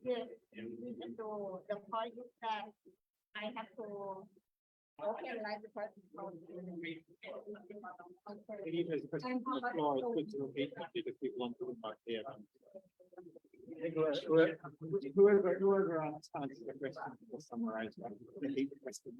Yes, so the point is that I have to open like the person. Whoever answers the question will summarize the hate question.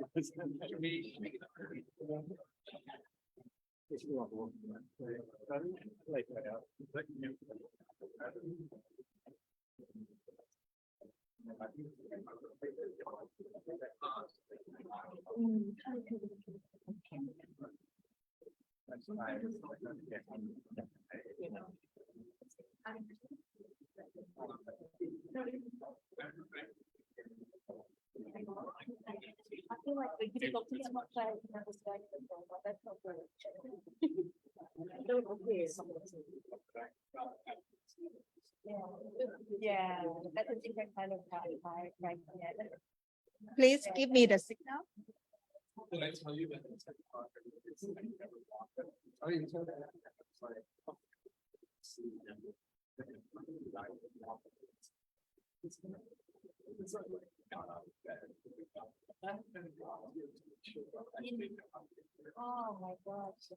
I feel like the difficulty is not trying to understand the problem, but that's not good. Yeah, that's a different kind of right. Please give me the signal. Did I tell you that? Oh my gosh.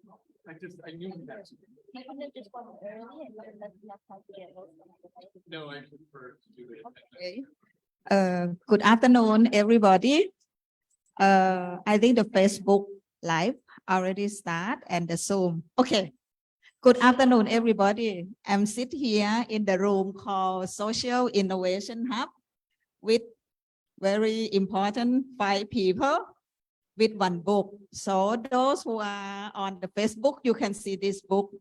I knew that. You couldn't just go early and that's not how to get those. No, I prefer to do it. Okay. Good afternoon, everybody. I think the Facebook Live already start and the Zoom. Okay. Good afternoon, everybody. I'm sitting here in the room called Social Innovation Hub with very important 5 people with 1 book. So those who are on the Facebook, you can see this book,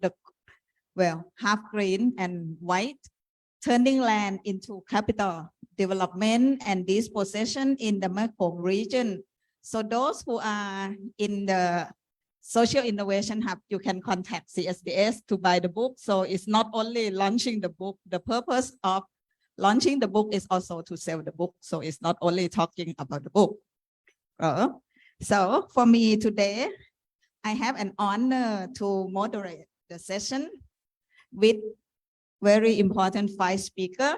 half green and white, turning land into capital, development and dispossession in the Mekong region. So those who are in the Social Innovation Hub, you can contact CSDS to buy the book. So it's not only launching the book, the purpose of launching the book is also to sell the book. So it's not only talking about the book. So for me today, I have an honor to moderate the session with very important 5 speakers.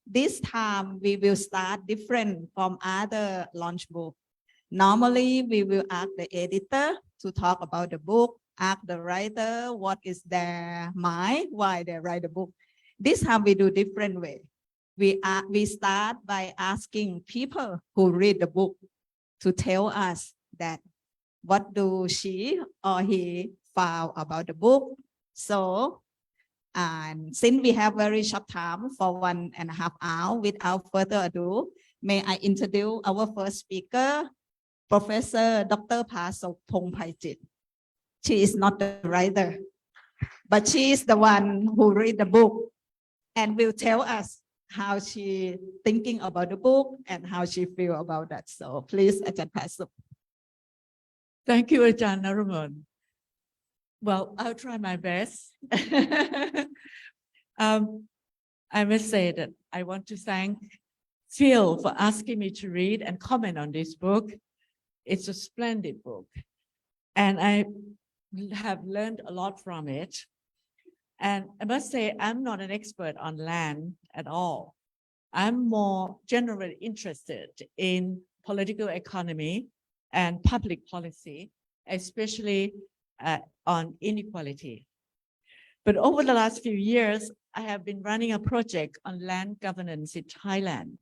This time we will start different from other launch book. Normally we will ask the editor to talk about the book, ask the writer what is their mind, why they write the book. This time we do different way. We start by asking people who read the book to tell us that what do she or he found about the book. So, and since we have very short time for 1.5 hours, without further ado, may I introduce our first speaker, Professor Dr. Pasok Pongpaichit. She is not the writer, but she is the one who read the book and will tell us how she thinking about the book and how she feel about that. So please, Ajahn Pasok. Thank you, Ajahn Naruman. Well, I'll try my best. I must say that I want to thank Phil for asking me to read and comment on this book. It's a splendid book, and I have learned a lot from it. And I must say, I'm not an expert on land at all. I'm more generally interested in political economy and public policy, especially on inequality. But over the last few years, I have been running a project on land governance in Thailand.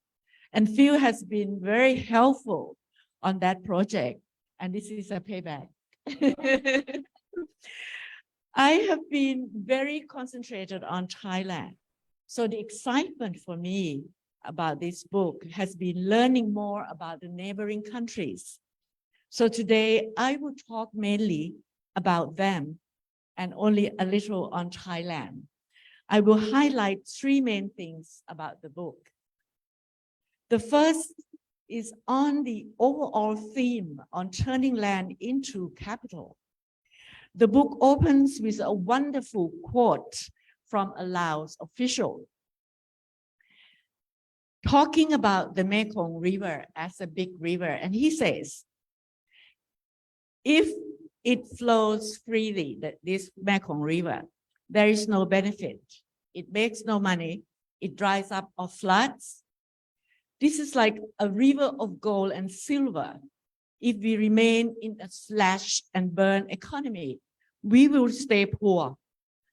And Phil has been very helpful on that project. And this is a payback. I have been very concentrated on Thailand. So the excitement for me about this book has been learning more about the neighboring countries. So today I will talk mainly about them and only a little on Thailand. I will highlight 3 main things about the book. The first is on the overall theme on turning land into capital. The book opens with a wonderful quote from a Laos official talking about the Mekong River as a big river. And he says, if it flows freely, this Mekong River, there is no benefit. It makes no money. it dries up or floods. This is like a river of gold and silver. If we remain in a slash and burn economy, we will stay poor.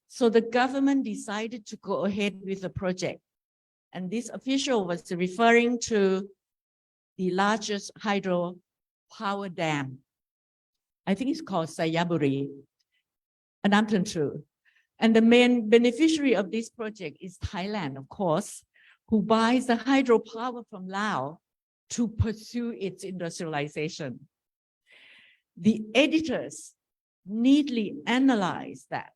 So the government decided to go ahead with the project. And this official was referring to the largest hydro power dam. I think it's called Sayaburi, Anamtantu. And the main beneficiary of this project is Thailand, of course, who buys the hydropower from Laos to pursue its industrialization. The editors neatly analyze that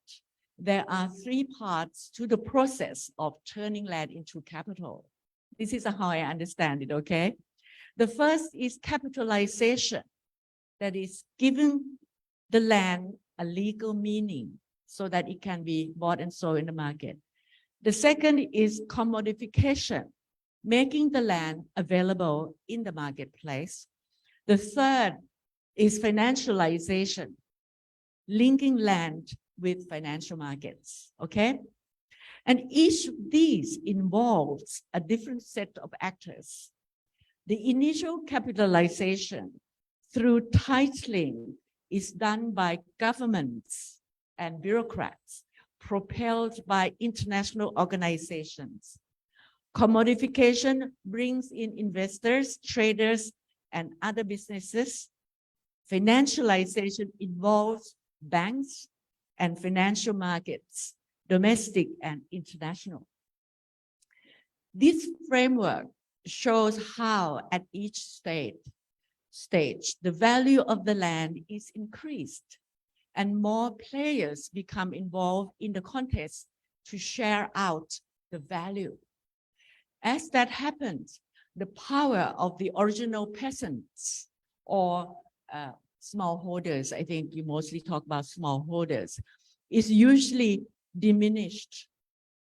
there are three parts to the process of turning land into capital. This is how I understand it, okay? The first is capitalization, that is giving the land a legal meaning so that it can be bought and sold in the market. The second is commodification, making the land available in the marketplace. The third is financialization, linking land with financial markets, okay? And each of these involves a different set of actors. The initial capitalization through titling is done by governments and bureaucrats, propelled by international organizations. Commodification brings in investors, traders, and other businesses. Financialization involves banks and financial markets, domestic and international. This framework shows how at each stage the value of the land is increased and more players become involved in the contest to share out the value. As that happens, the power of the original peasants or smallholders, I think you mostly talk about smallholders, is usually diminished,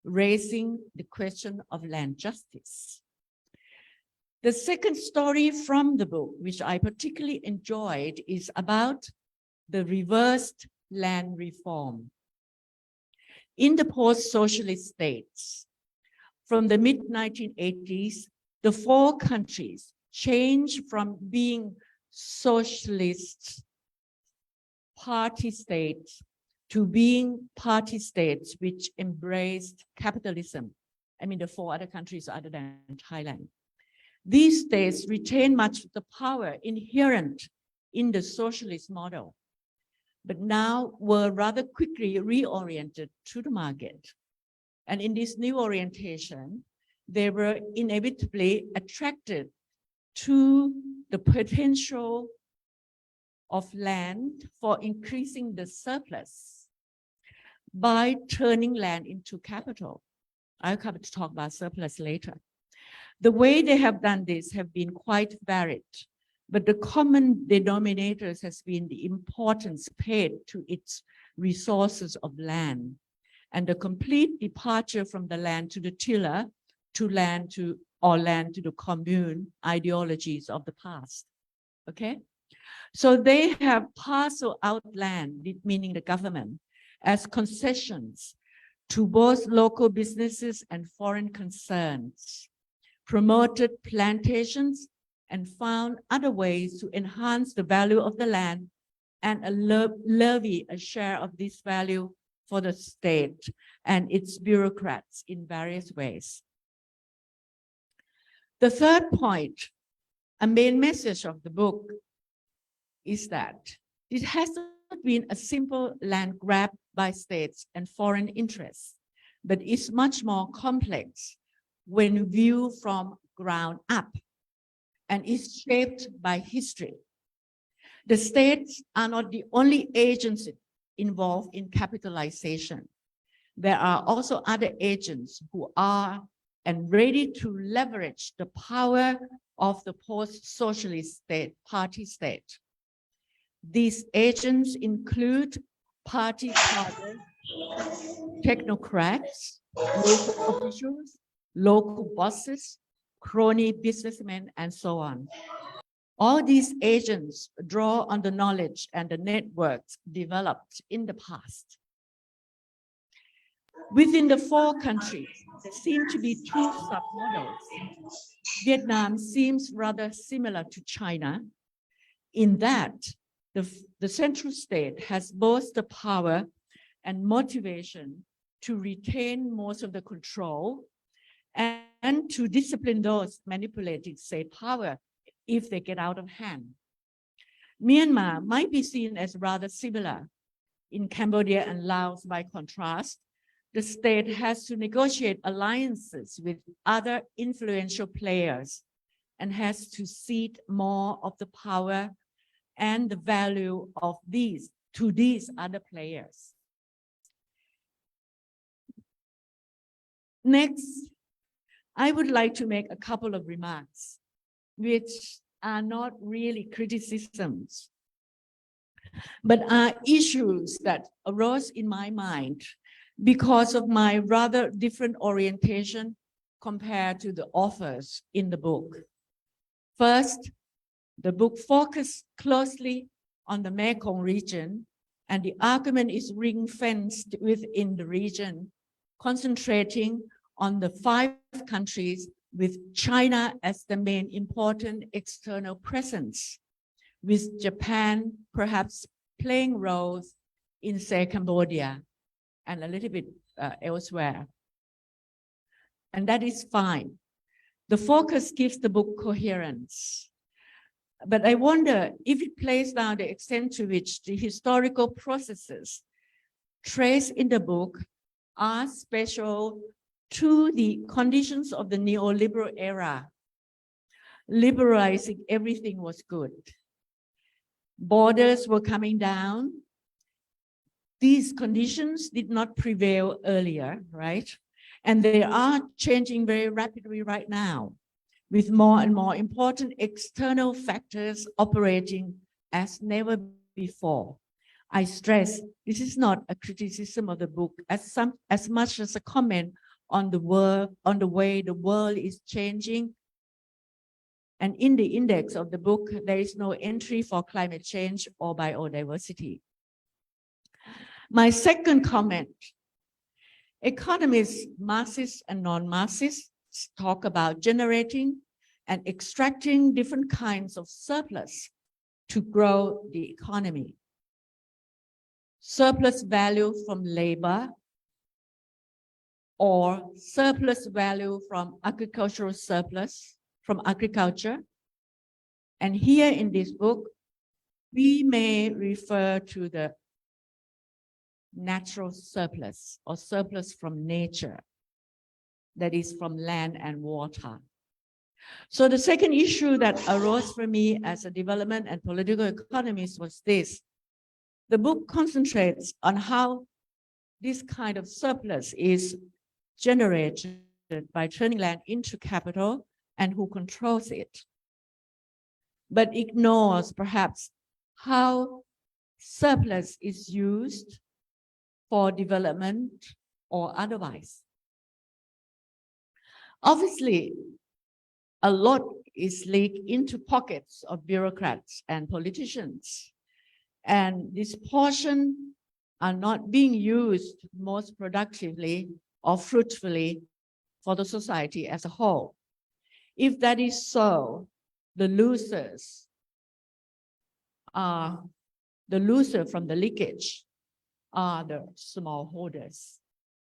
raising the question of land justice. The second story from the book, which I particularly enjoyed, is about the reversed land reform. In the post-socialist states, from the mid-1980s, the four countries changed from being socialist party states to being party states which embraced capitalism. I mean, the four other countries other than Thailand. These states retain much of the power inherent in the socialist model, but now were rather quickly reoriented to the market. And in this new orientation, they were inevitably attracted to the potential of land for increasing the surplus by turning land into capital. I'll come to talk about surplus later. The way they have done this have been quite varied, but the common denominators has been the importance paid to its resources of land and the complete departure from the land to the tiller to land to the commune ideologies of the past, okay? So they have parceled out land, meaning the government, as concessions to both local businesses and foreign concerns, promoted plantations, and found other ways to enhance the value of the land and levy a share of this value for the state and its bureaucrats in various ways. The third point, a main message of the book, is that it has not been a simple land grab by states and foreign interests, but is much more complex when viewed from ground up and is shaped by history. The states are not the only agents involved in capitalization. There are also other agents who are and ready to leverage the power of the post-socialist party state. These agents include party cadres, technocrats, local officials, local bosses, crony businessmen, and so on. All these agents draw on the knowledge and the networks developed in the past. Within the four countries, there seem to be two submodels. Vietnam seems rather similar to China in that the central state has both the power and motivation to retain most of the control and to discipline those manipulating state power if they get out of hand. Myanmar might be seen as rather similar. In Cambodia and Laos, by contrast, the state has to negotiate alliances with other influential players and has to cede more of the power and the value of these to these other players. Next, I would like to make a couple of remarks, which are not really criticisms, but are issues that arose in my mind because of my rather different orientation compared to the authors in the book. First, the book focused closely on the Mekong region, and the argument is ring-fenced within the region, concentrating on the 5 countries with China as the main important external presence, with Japan perhaps playing roles in, say, Cambodia and a little bit elsewhere. And that is fine. The focus gives the book coherence. But I wonder if it plays down the extent to which the historical processes traced in the book are special to the conditions of the neoliberal era. Liberalizing everything was good. Borders were coming down. These conditions did not prevail earlier, right? And they are changing very rapidly right now, with more and more important external factors operating as never before. I stress this is not a criticism of the book as much as a comment on the way the world is changing. And in the index of the book, there is no entry for climate change or biodiversity. My second comment, economists, Marxists and non-Marxists, talk about generating and extracting different kinds of surplus to grow the economy. Surplus value from labor or surplus value from agricultural surplus, from agriculture. And here in this book, we may refer to the natural surplus or surplus from nature, that is from land and water. So the second issue that arose for me as a development and political economist was this. The book concentrates on how this kind of surplus is generated by turning land into capital and who controls it, but ignores perhaps how surplus is used for development or otherwise. Obviously, a lot is leaked into pockets of bureaucrats and politicians, and this portion are not being used most productively or fruitfully for the society as a whole. If that is so, the losers are the loser from the leakage are the smallholders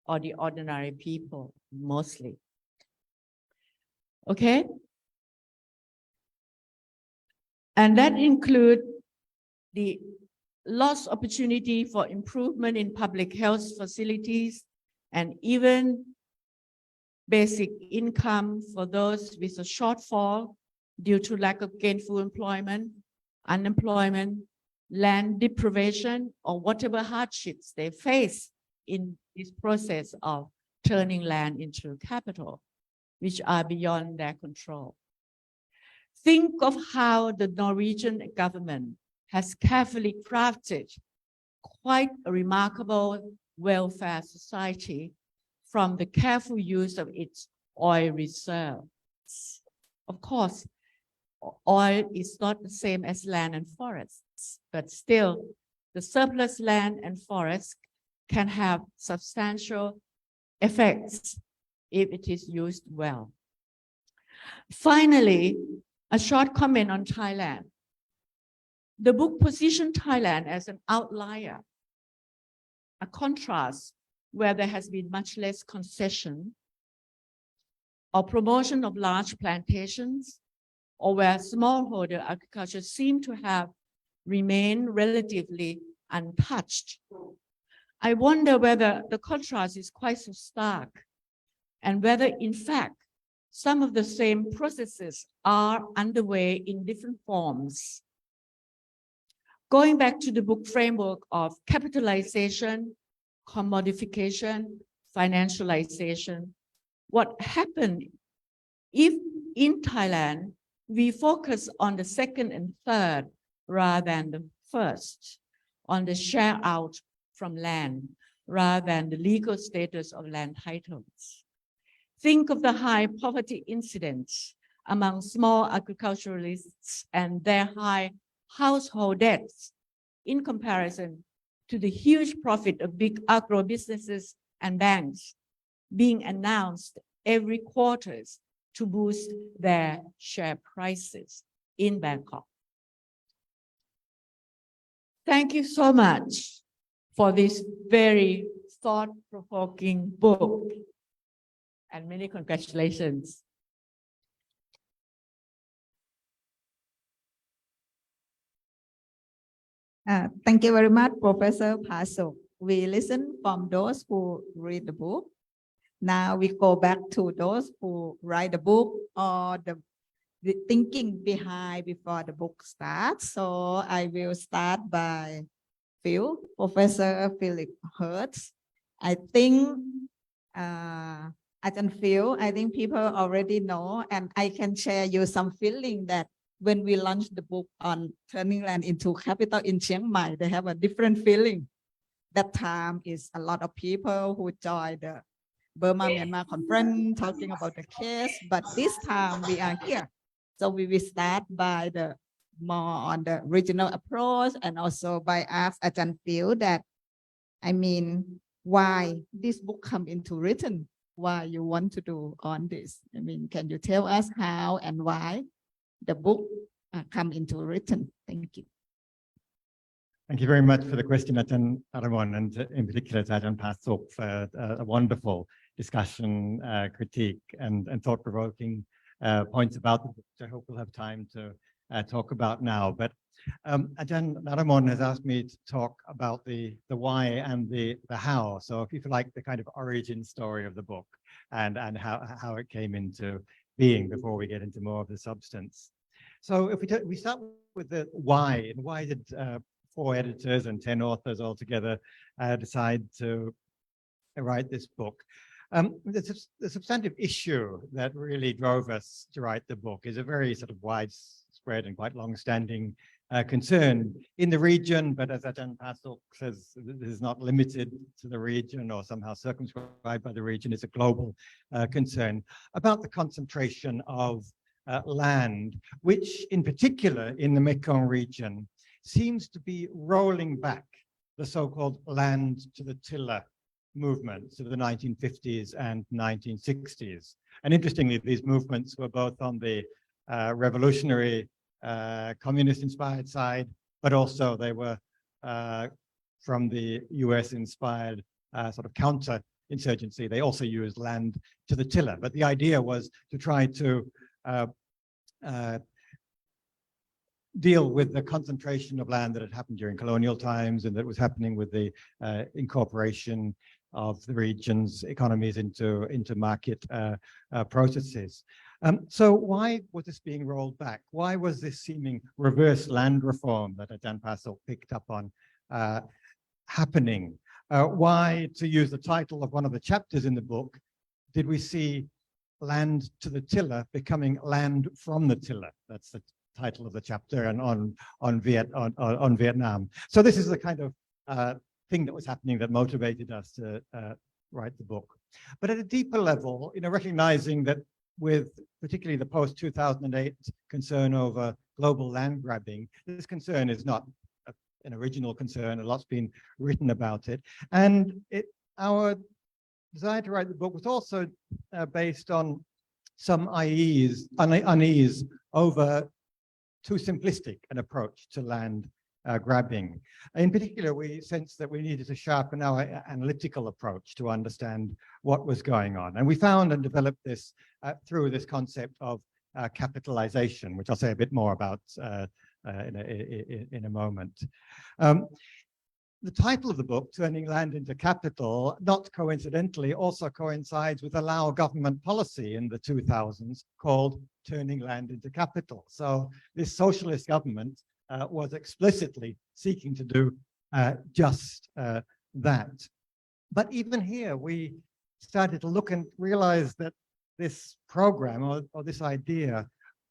or the ordinary people mostly. Okay? And that includes the lost opportunity for improvement in public health facilities and even basic income for those with a shortfall due to lack of gainful employment, unemployment, land deprivation, or whatever hardships they face in this process of turning land into capital, which are beyond their control. Think of how the Norwegian government has carefully crafted quite a remarkable welfare society from the careful use of its oil reserves. Of course, oil is not the same as land and forests, but still the surplus land and forests can have substantial effects if it is used well. Finally, a short comment on Thailand. The book positioned Thailand as an outlier, a contrast where there has been much less concession or promotion of large plantations, or where smallholder agriculture seemed to have remained relatively untouched. I wonder whether the contrast is quite so stark, and whether, in fact, some of the same processes are underway in different forms. Going back to the book framework of capitalization, commodification, financialization, what happened if in Thailand we focus on the second and third rather than the first, on the share out from land rather than the legal status of land titles? Think of the high poverty incidence among small agriculturalists and their high household debts in comparison to the huge profit of big agro businesses and banks being announced every quarter to boost their share prices in Bangkok. Thank you so much for this very thought-provoking book, and many congratulations. Thank you very much, Professor Pasok. We listen from those who read the book. Now we go back to those who write the book or the thinking behind before the book starts. So I will start by Professor Philip Hertz. I think I think people already know, and I can share you some feeling that when we launched the book on turning land into capital in Chiang Mai, they have a different feeling. That time is a lot of people who joined the Burma-Myanmar conference talking about the case, but this time we are here. So we will start by the more on the regional approach, and also by ask Ajahn Phil that, I mean, why this book come into written, why you want to do on this. I mean, can you tell us how and why the book come into written? Thank you. Thank you very much for the question, Ajahn Naramon, and in particular to Ajahn Pasok for a wonderful discussion, critique, and thought-provoking points about the book, which I hope we'll have time to talk about now. But Ajahn Naramon has asked me to talk about the why and the how. So if you like, the kind of origin story of the book and how it came into being before we get into more of the substance. So if we start with the why, and why did 4 editors and 10 authors altogether decide to write this book? The substantive issue that really drove us to write the book is a very sort of widespread and quite long-standing concern in the region, but as Ajahn Pasok says, this is not limited to the region or somehow circumscribed by the region. It's a global concern about the concentration of land, which in particular in the Mekong region seems to be rolling back the so-called land to the tiller movements of the 1950s and 1960s. And interestingly, these movements were both on the revolutionary communist-inspired side, but also they were from the US-inspired sort of counter-insurgency. They also used land to the tiller. But the idea was to try to deal with the concentration of land that had happened during colonial times and that was happening with the incorporation of the region's economies into market processes. So why was this being rolled back? Why was this seeming reverse land reform that Ajahn Pasok picked up on happening? Why, to use the title of one of the chapters in the book, did we see land to the tiller becoming land from the tiller? That's the title of the chapter, and on Vietnam. So this is the kind of thing that was happening that motivated us to write the book. But at a deeper level, recognizing that with particularly the post-2008 concern over global land grabbing, this concern is not an original concern. A lot's been written about it. And our desire to write the book was also based on some unease over too simplistic an approach to land grabbing. In particular, we sensed that we needed to sharpen our analytical approach to understand what was going on. And we found and developed this through this concept of capitalization, which I'll say a bit more about in a moment. The title of the book, Turning Land into Capital, not coincidentally, also coincides with a Lao government policy in the 2000s called Turning Land into Capital. So this socialist government was explicitly seeking to do just that. But even here, we started to look and realize that this program or this idea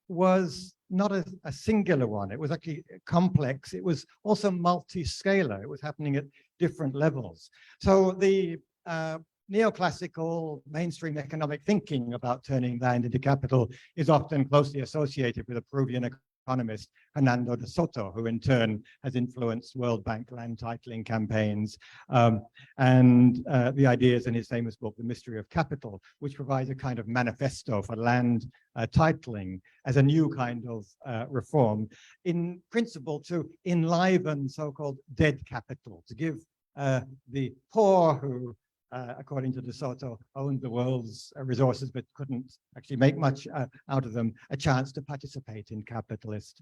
was not a singular one. It was actually complex. It was also multi-scalar. It was happening at different levels. So the neoclassical mainstream economic thinking about turning land into capital is often closely associated with a Peruvian economist, Hernando de Soto, who in turn has influenced World Bank land titling campaigns, and the ideas in his famous book, The Mystery of Capital, which provides a kind of manifesto for land titling as a new kind of reform, in principle to enliven so-called dead capital, to give the poor who according to De Soto, owned the world's resources but couldn't actually make much out of them, a chance to participate in capitalist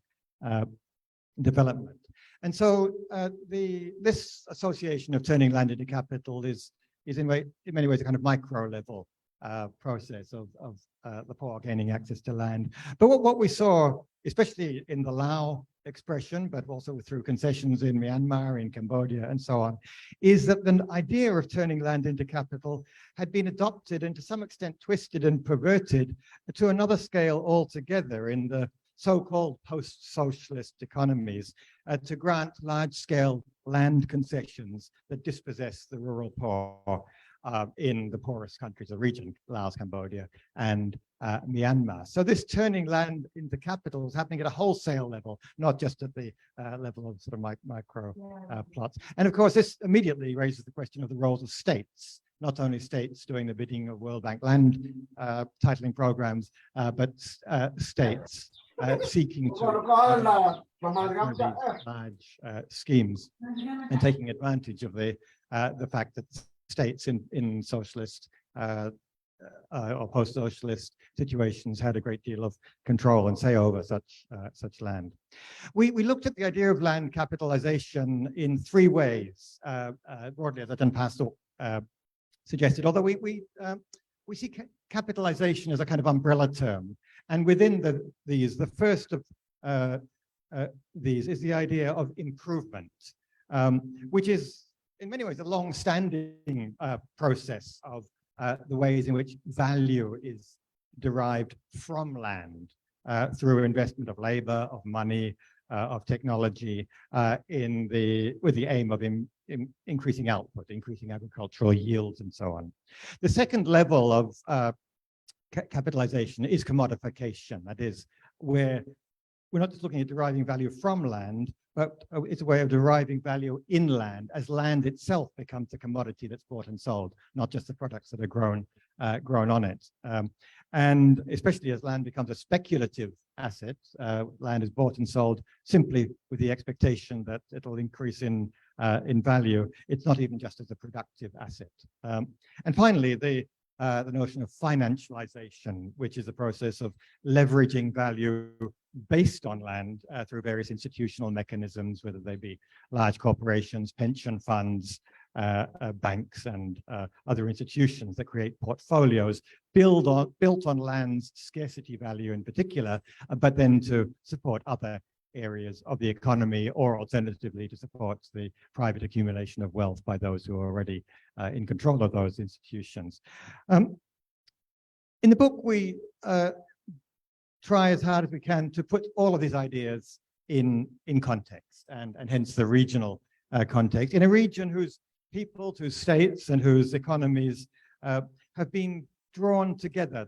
development. And so this association of turning land into capital is in many ways a kind of micro level process of the poor gaining access to land. But what we saw, especially in the Lao expression, but also through concessions in Myanmar, in Cambodia, and so on, is that the idea of turning land into capital had been adopted and to some extent twisted and perverted to another scale altogether in the so-called post-socialist economies to grant large-scale land concessions that dispossess the rural poor in the poorest countries of the region, Laos, Cambodia, and Myanmar. So this turning land into capital is happening at a wholesale level, not just at the level of sort of micro plots. And of course, this immediately raises the question of the roles of states, not only states doing the bidding of World Bank land titling programs, but states seeking to these large schemes and taking advantage of the fact that states in socialist or post-socialist situations had a great deal of control and say over such land. We looked at the idea of land capitalization in three ways, broadly, as Ajahn Pasok suggested, although we see capitalization as a kind of umbrella term. And within these, the first of these is the idea of improvement, which is in many ways a long-standing process of the ways in which value is derived from land through investment of labor, of money, of technology, with the aim of increasing output, increasing agricultural yields, and so on. The second level of capitalization is commodification. That is, where we're not just looking at deriving value from land, but it's a way of deriving value in land as land itself becomes a commodity that's bought and sold, not just the products that are grown on it. And especially as land becomes a speculative asset, land is bought and sold simply with the expectation that it'll increase in value. It's not even just as a productive asset. And finally, the notion of financialization, which is a process of leveraging value based on land through various institutional mechanisms, whether they be large corporations, pension funds, banks, and other institutions that create portfolios built on land's scarcity value in particular, but then to support other areas of the economy, or alternatively to support the private accumulation of wealth by those who are already in control of those institutions. In the book, we try as hard as we can to put all of these ideas in context, and hence the regional context, in a region whose people, whose states, and whose economies have been drawn together.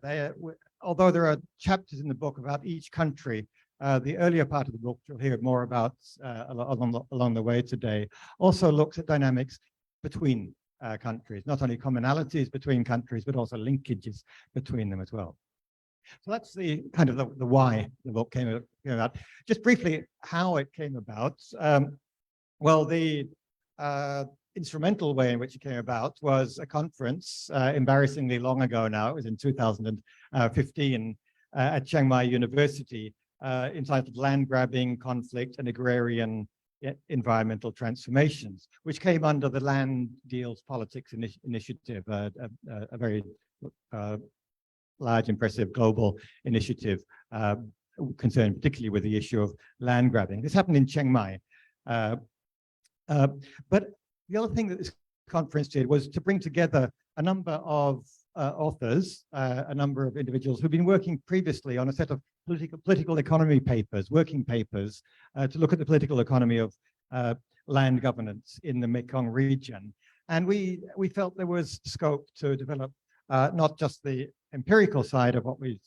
Although there are chapters in the book about each country, the earlier part of the book, you'll hear more about along the way today, also looks at dynamics between countries, not only commonalities between countries, but also linkages between them as well. So that's the kind of the why the book came about. Just briefly, how it came about. Well, the instrumental way in which it came about was a conference, embarrassingly long ago now, it was in 2015, at Chiang Mai University, entitled Land Grabbing, Conflict and Agrarian Environmental Transformations, which came under the Land Deals Politics Initiative, a very large, impressive global initiative concerned particularly with the issue of land grabbing. This happened in Chiang Mai. But the other thing that this conference did was to bring together a number of authors, a number of individuals who've been working previously on a set of political economy papers, working papers, to look at the political economy of land governance in the Mekong region. And we felt there was scope to develop not just the empirical side of what we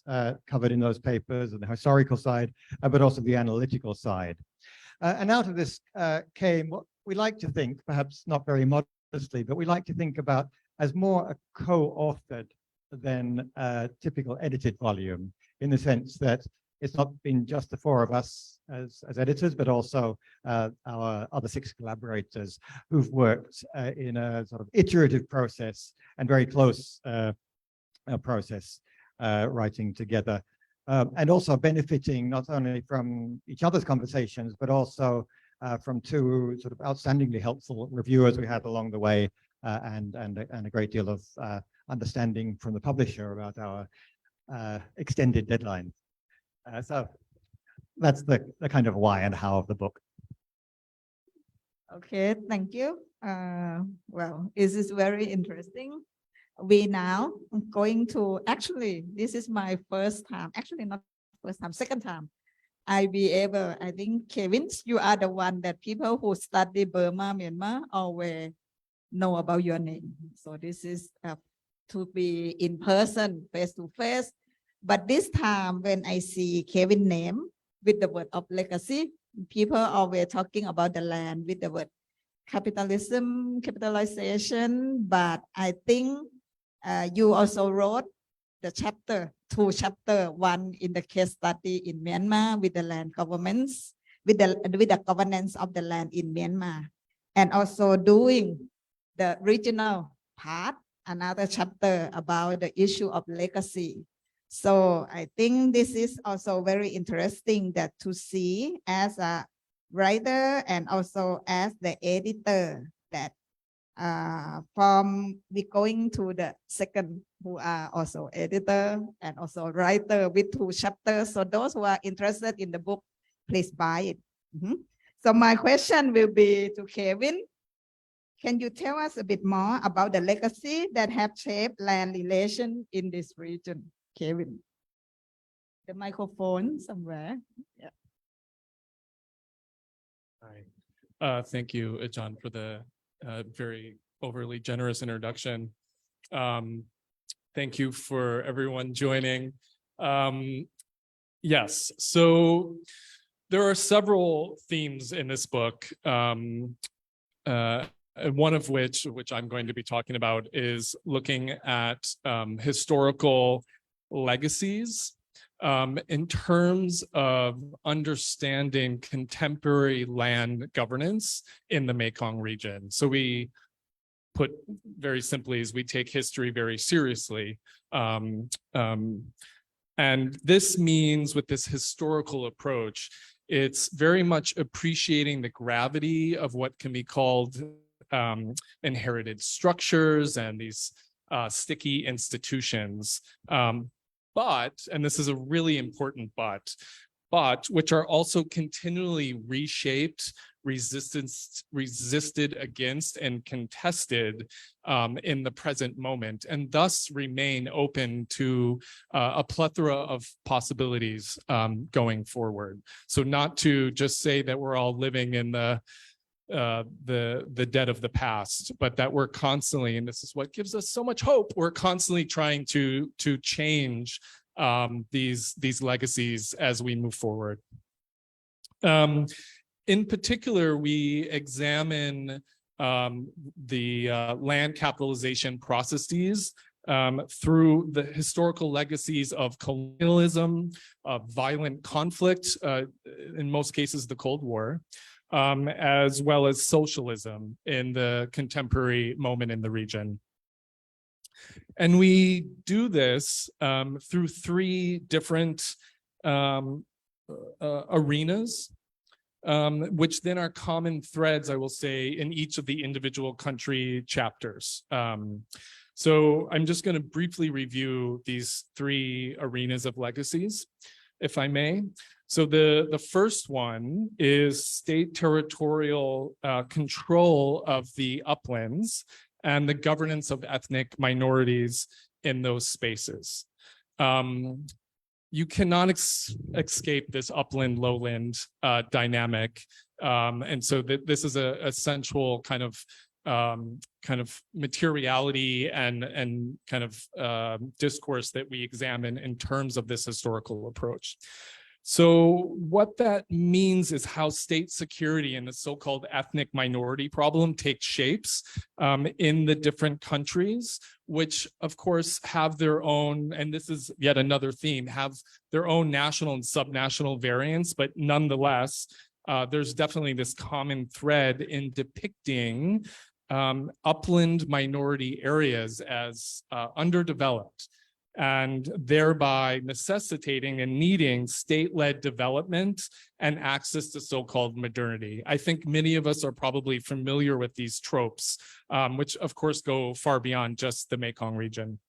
covered in those papers and the historical side, but also the analytical side. And out of this came what we like to think, perhaps not very modestly, but we like to think about as more a co-authored than a typical edited volume, in the sense that it's not been just the four of us as editors, but also our other 6 collaborators who've worked in a sort of iterative process and very close process writing together. And also benefiting not only from each other's conversations, but also from 2 sort of outstandingly helpful reviewers we had along the way, and a great deal of understanding from the publisher about our extended deadline. So that's the kind of why and how of the book. Okay, thank you. Well, this is very interesting. We now going to, actually, this is my first time, actually not first time, second time. I think, Kevin, you are the one that people who study Burma, Myanmar, always know about your name. So this is to be in person, face to face. But this time when I see Kevin's name with the word of legacy, people always talking about the land with the word capitalism, capitalization. But I think you also wrote the chapter, 2 chapters, one in the case study in Myanmar with the land governments, with the governance of the land in Myanmar, and also doing the regional part, another chapter about the issue of legacy. So I think this is also very interesting that to see as a writer and also as the editor that from we going to the second who are also editor and also writer with 2 chapters. So those who are interested in the book, please buy it. So my question will be to Kevin. Can you tell us a bit more about the legacy that have shaped land relation in this region? Kevin, the microphone somewhere. Yeah. Hi. Thank you, John, for the very overly generous introduction. Thank you for everyone joining. Yes, so there are several themes in this book. One of which I'm going to be talking about, is looking at historical legacies in terms of understanding contemporary land governance in the Mekong region. So we put very simply is we take history very seriously. And this means with this historical approach, it's very much appreciating the gravity of what can be called inherited structures and these sticky institutions. But, and this is a really important but which are also continually reshaped, resisted against, and contested in the present moment, and thus remain open to a plethora of possibilities going forward. So not to just say that we're all living in the dead of the past, but that we're constantly, and this is what gives us so much hope, we're constantly trying to change these legacies as we move forward. In particular, we examine land capitalization processes through the historical legacies of colonialism, of violent conflict, in most cases the Cold War, as well as socialism in the contemporary moment in the region. And we do this through three different arenas, which then are common threads, I will say, in each of the individual country chapters. So I'm just going to briefly review these three arenas of legacies, if I may. So the first one is state territorial control of the uplands and the governance of ethnic minorities in those spaces. You cannot escape this upland lowland dynamic, and so this is a central kind of materiality and kind of discourse that we examine in terms of this historical approach. So what that means is how state security and the so-called ethnic minority problem take shapes in the different countries, which of course have their own, and this is yet another theme, have their own national and subnational variants, but nonetheless, there's definitely this common thread in depicting upland minority areas as underdeveloped, and thereby necessitating and needing state-led development and access to so-called modernity. I think many of us are probably familiar with these tropes, which of course go far beyond just the Mekong region.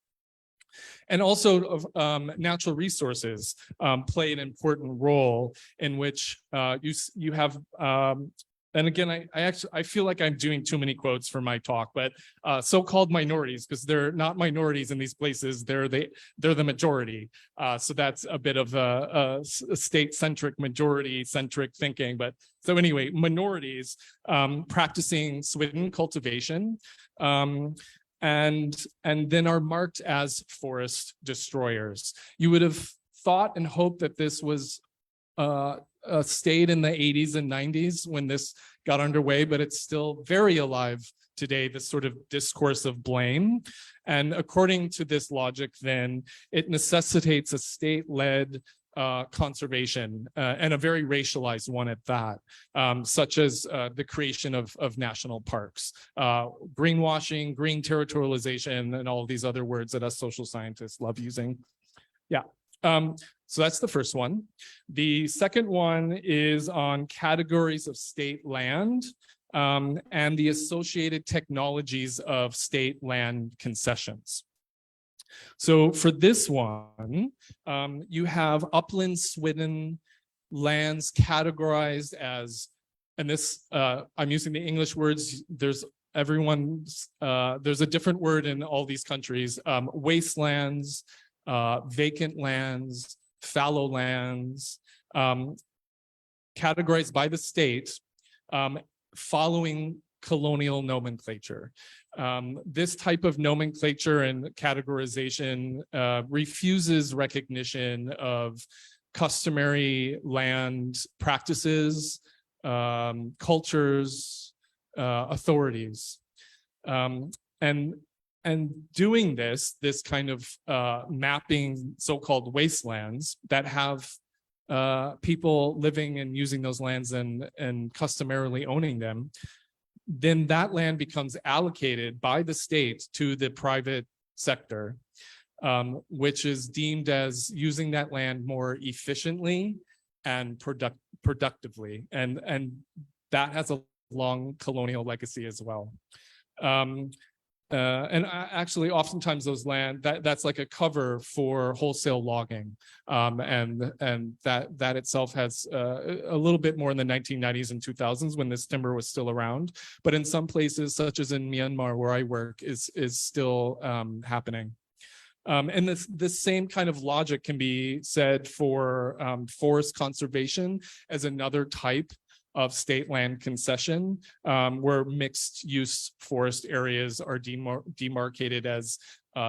And also natural resources play an important role in which you have and again, I feel like I'm doing too many quotes for my talk, but so-called minorities, because they're not minorities in these places, they're the majority. So that's a bit of a state-centric, majority-centric thinking. But so anyway, minorities practicing swidden cultivation, and then are marked as forest destroyers. You would have thought and hoped that this was stayed in the 80s and 90s when this got underway, but it's still very alive today, this sort of discourse of blame. And according to this logic, then it necessitates a state-led conservation and a very racialized one at that, such as the creation of national parks, greenwashing, green territorialization, and all of these other words that us social scientists love using. Yeah. So that's the first one. The second one is on categories of state land and the associated technologies of state land concessions. So for this one, you have upland swidden lands categorized as, and this, I'm using the English words, there's a different word in all these countries, wastelands, vacant lands, fallow lands, categorized by the state following colonial nomenclature. This type of nomenclature and categorization refuses recognition of customary land practices, cultures, authorities. And doing this kind of mapping so-called wastelands that have people living and using those lands and customarily owning them, then that land becomes allocated by the state to the private sector, which is deemed as using that land more efficiently and productively. And that has a long colonial legacy as well. And actually, oftentimes those land that's like a cover for wholesale logging, and that itself has a little bit more in the 1990s and 2000s when this timber was still around. But in some places, such as in Myanmar, where I work, is still happening. And this same kind of logic can be said for forest conservation as another type of state land concession, where mixed use forest areas are demarcated as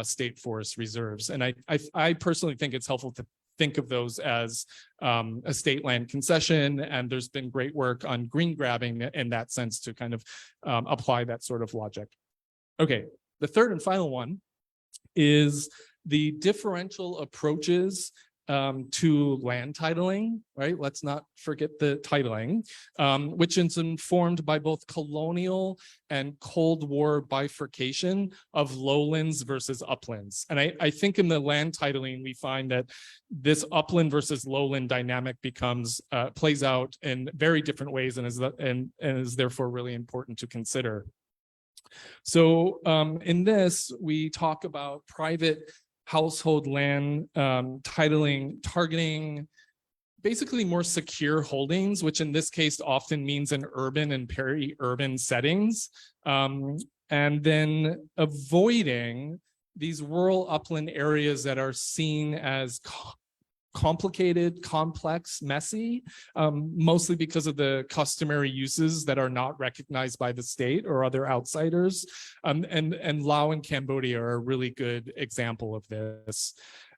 state forest reserves. And I personally think it's helpful to think of those as a state land concession. And there's been great work on green grabbing in that sense to kind of apply that sort of logic. Okay, the third and final one is the differential approaches to land titling, right? Let's not forget the titling, which is informed by both colonial and Cold War bifurcation of lowlands versus uplands. And I think in the land titling, we find that this upland versus lowland dynamic becomes, plays out in very different ways and is therefore really important to consider. So in this, we talk about private household land titling, targeting basically more secure holdings, which in this case often means in urban and peri-urban settings, and then avoiding these rural upland areas that are seen as complicated, complex, messy, mostly because of the customary uses that are not recognized by the state or other outsiders. And Laos and Cambodia are a really good example of this.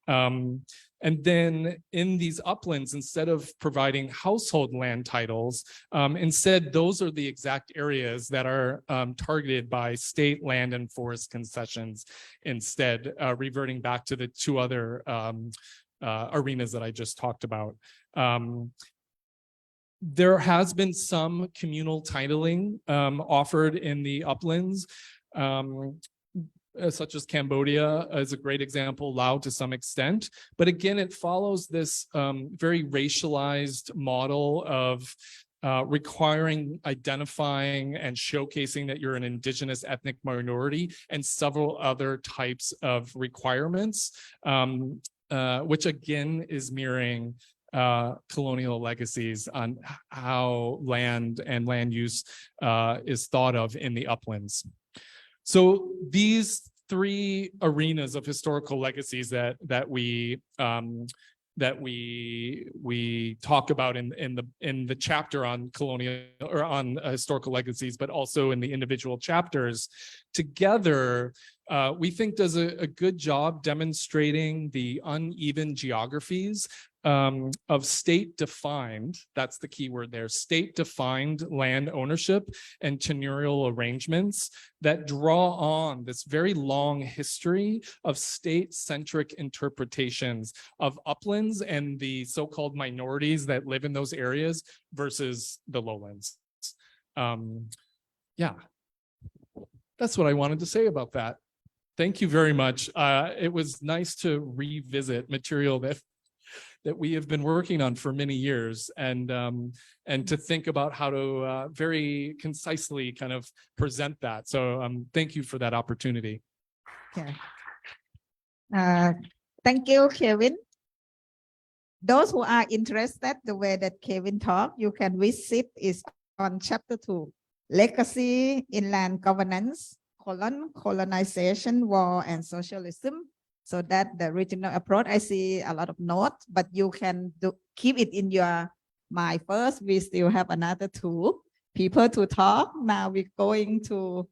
And then in these uplands, instead of providing household land titles, instead, those are the exact areas that are targeted by state land and forest concessions instead, reverting back to the two other arenas that I just talked about. There has been some communal titling offered in the uplands, such as Cambodia is a great example, Laos to some extent. But again, it follows this very racialized model of requiring, identifying, and showcasing that you're an indigenous ethnic minority and several other types of requirements. Which again is mirroring colonial legacies on how land and land use is thought of in the uplands. So these three arenas of historical legacies that we talk about in the chapter on colonial or on historical legacies, but also in the individual chapters together, we think does a good job demonstrating the uneven geographies of state-defined, that's the key word there, state-defined land ownership and tenurial arrangements that draw on this very long history of state-centric interpretations of uplands and the so-called minorities that live in those areas versus the lowlands. Yeah, that's what I wanted to say about that. Thank you very much. It was nice to revisit material that we have been working on for many years, and to think about how to very concisely kind of present that. So thank you for that opportunity. Okay. Thank you, Kevin. Those who are interested the way that Kevin talked, you can visit is on chapter 2, Legacy in Land Governance, Colonization, War, and Socialism. So that the regional approach, I see a lot of notes, but you can keep it in your mind first. We still have another 2 people to talk. Now we're going to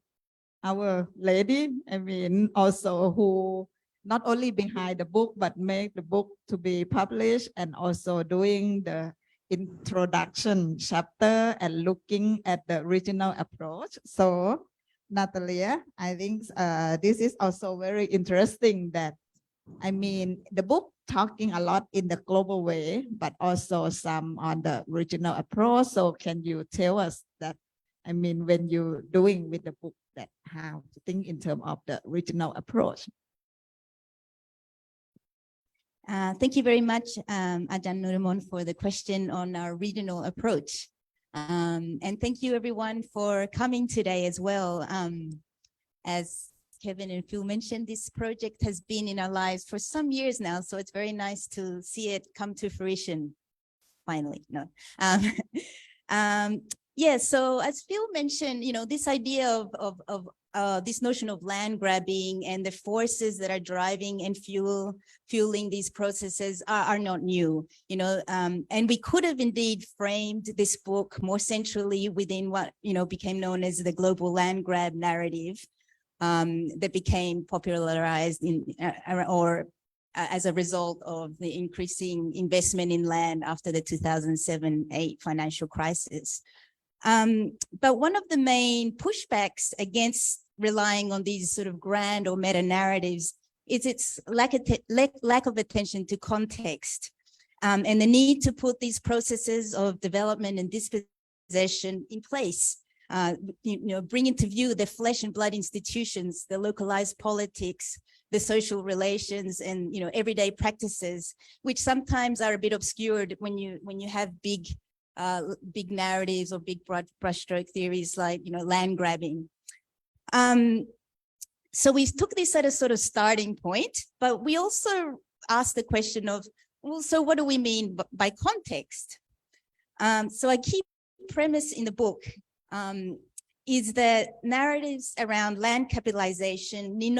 our lady, I mean, also who not only behind the book, but make the book to be published and also doing the introduction chapter and looking at the regional approach. So Natalia, I think this is also very interesting that, I mean, the book talking a lot in the global way, but also some on the regional approach. So can you tell us that, I mean, when you're doing with the book, that how to think in terms of the regional approach? Thank you very much, Ajahn Nurimon, for the question on our regional approach. And thank you everyone for coming today as well. As Kevin and Phil mentioned, this project has been in our lives for some years now, so it's very nice to see it come to fruition finally. No. Yeah, so as Phil mentioned, you know, this idea of this notion of land grabbing and the forces that are driving and fueling these processes are not new, you know, and we could have indeed framed this book more centrally within what, you know, became known as the global land grab narrative that became popularized in or as a result of the increasing investment in land after the 2007-8 financial crisis. But one of the main pushbacks against relying on these sort of grand or meta narratives is its lack of attention to context, and the need to put these processes of development and dispossession in place. Bring into view the flesh and blood institutions, the localized politics, the social relations, and everyday practices, which sometimes are a bit obscured when you have big narratives or big brushstroke theories like land grabbing. So we took this at a sort of starting point, but we also asked the question of, well, so what do we mean by context? So a key premise in the book is that narratives around land capitalization need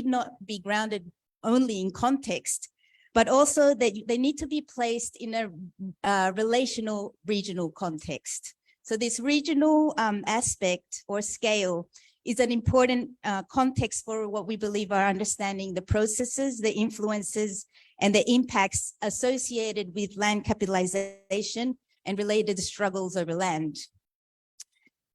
not be grounded only in context, but also that they need to be placed in a relational regional context. So this regional aspect or scale is an important context for what we believe are understanding the processes, the influences, and the impacts associated with land capitalization and related struggles over land.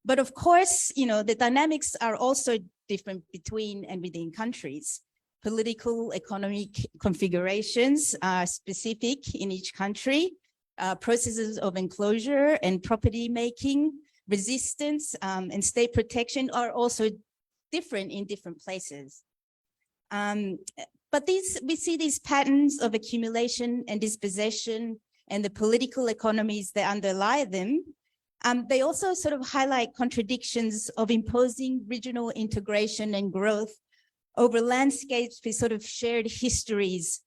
But of course, the dynamics are also different between and within countries. Political, economic configurations are specific in each country. Processes of enclosure and property making, resistance, and state protection are also different in different places. But we see these patterns of accumulation and dispossession and the political economies that underlie them. They also sort of highlight contradictions of imposing regional integration and growth over landscapes with sort of shared histories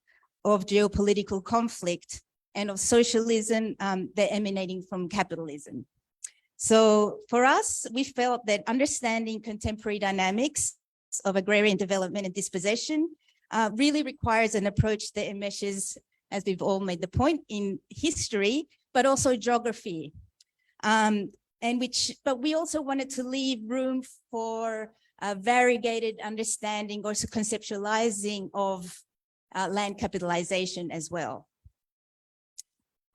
of geopolitical conflict and of socialism that emanating from capitalism. So for us, we felt that understanding contemporary dynamics of agrarian development and dispossession really requires an approach that enmeshes, as we've all made the point, in history, but also geography. But we also wanted to leave room for a variegated understanding or conceptualizing of land capitalization as well.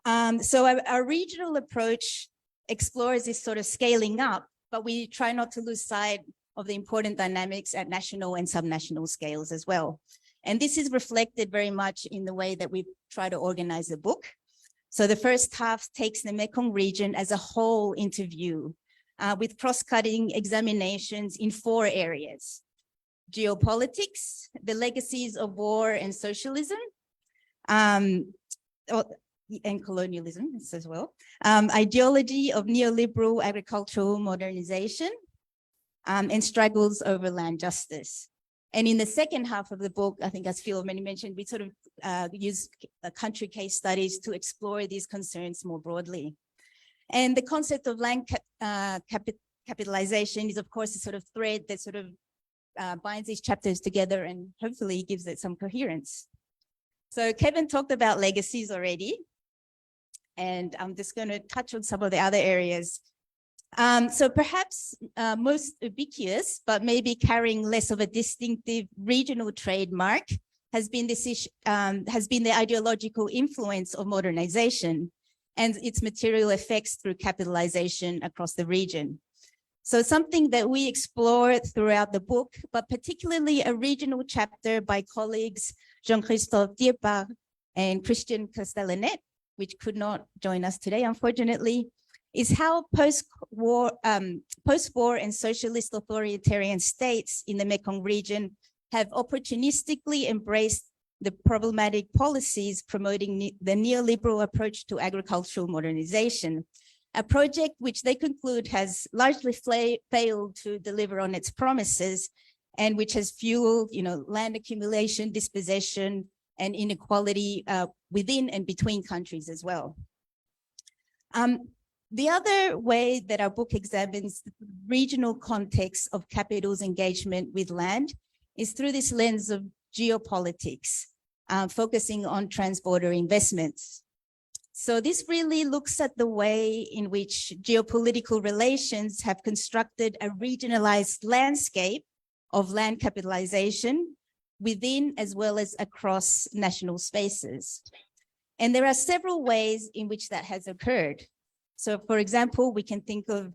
So our regional approach explores this sort of scaling up, but we try not to lose sight of the important dynamics at national and subnational scales as well. And this is reflected very much in the way that we try to organize the book. So the first half takes the Mekong region as a whole into view, with cross-cutting examinations in 4 areas: geopolitics, the legacies of war and socialism, and colonialism as well, ideology of neoliberal agricultural modernization, and struggles over land justice. And in the second half of the book, I think as Philomena mentioned, we sort of use country case studies to explore these concerns more broadly. And the concept of land capitalization is, of course, a sort of thread that sort of binds these chapters together and hopefully gives it some coherence. So Kevin talked about legacies already, and I'm just going to touch on some of the other areas. So perhaps most ubiquitous, but maybe carrying less of a distinctive regional trademark has been the ideological influence of modernization and its material effects through capitalization across the region. So something that we explore throughout the book, but particularly a regional chapter by colleagues Jean-Christophe Dierpart and Christian Castellanet, which could not join us today, unfortunately, is how post-war and socialist authoritarian states in the Mekong region have opportunistically embraced the problematic policies promoting the neoliberal approach to agricultural modernization, a project which they conclude has largely failed to deliver on its promises and which has fueled, land accumulation, dispossession, and inequality within and between countries as well. The other way that our book examines the regional context of capital's engagement with land is through this lens of geopolitics, focusing on transborder investments. So this really looks at the way in which geopolitical relations have constructed a regionalized landscape of land capitalization within as well as across national spaces. And there are several ways in which that has occurred. So for example, we can think of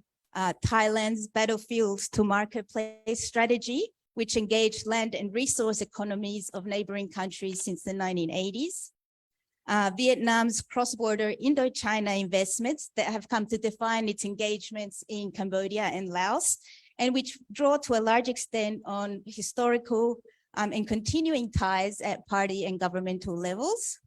Thailand's battlefields to marketplace strategy, which engaged land and resource economies of neighboring countries since the 1980s. Vietnam's cross-border Indochina investments that have come to define its engagements in Cambodia and Laos, and which draw to a large extent on historical and continuing ties at party and governmental levels.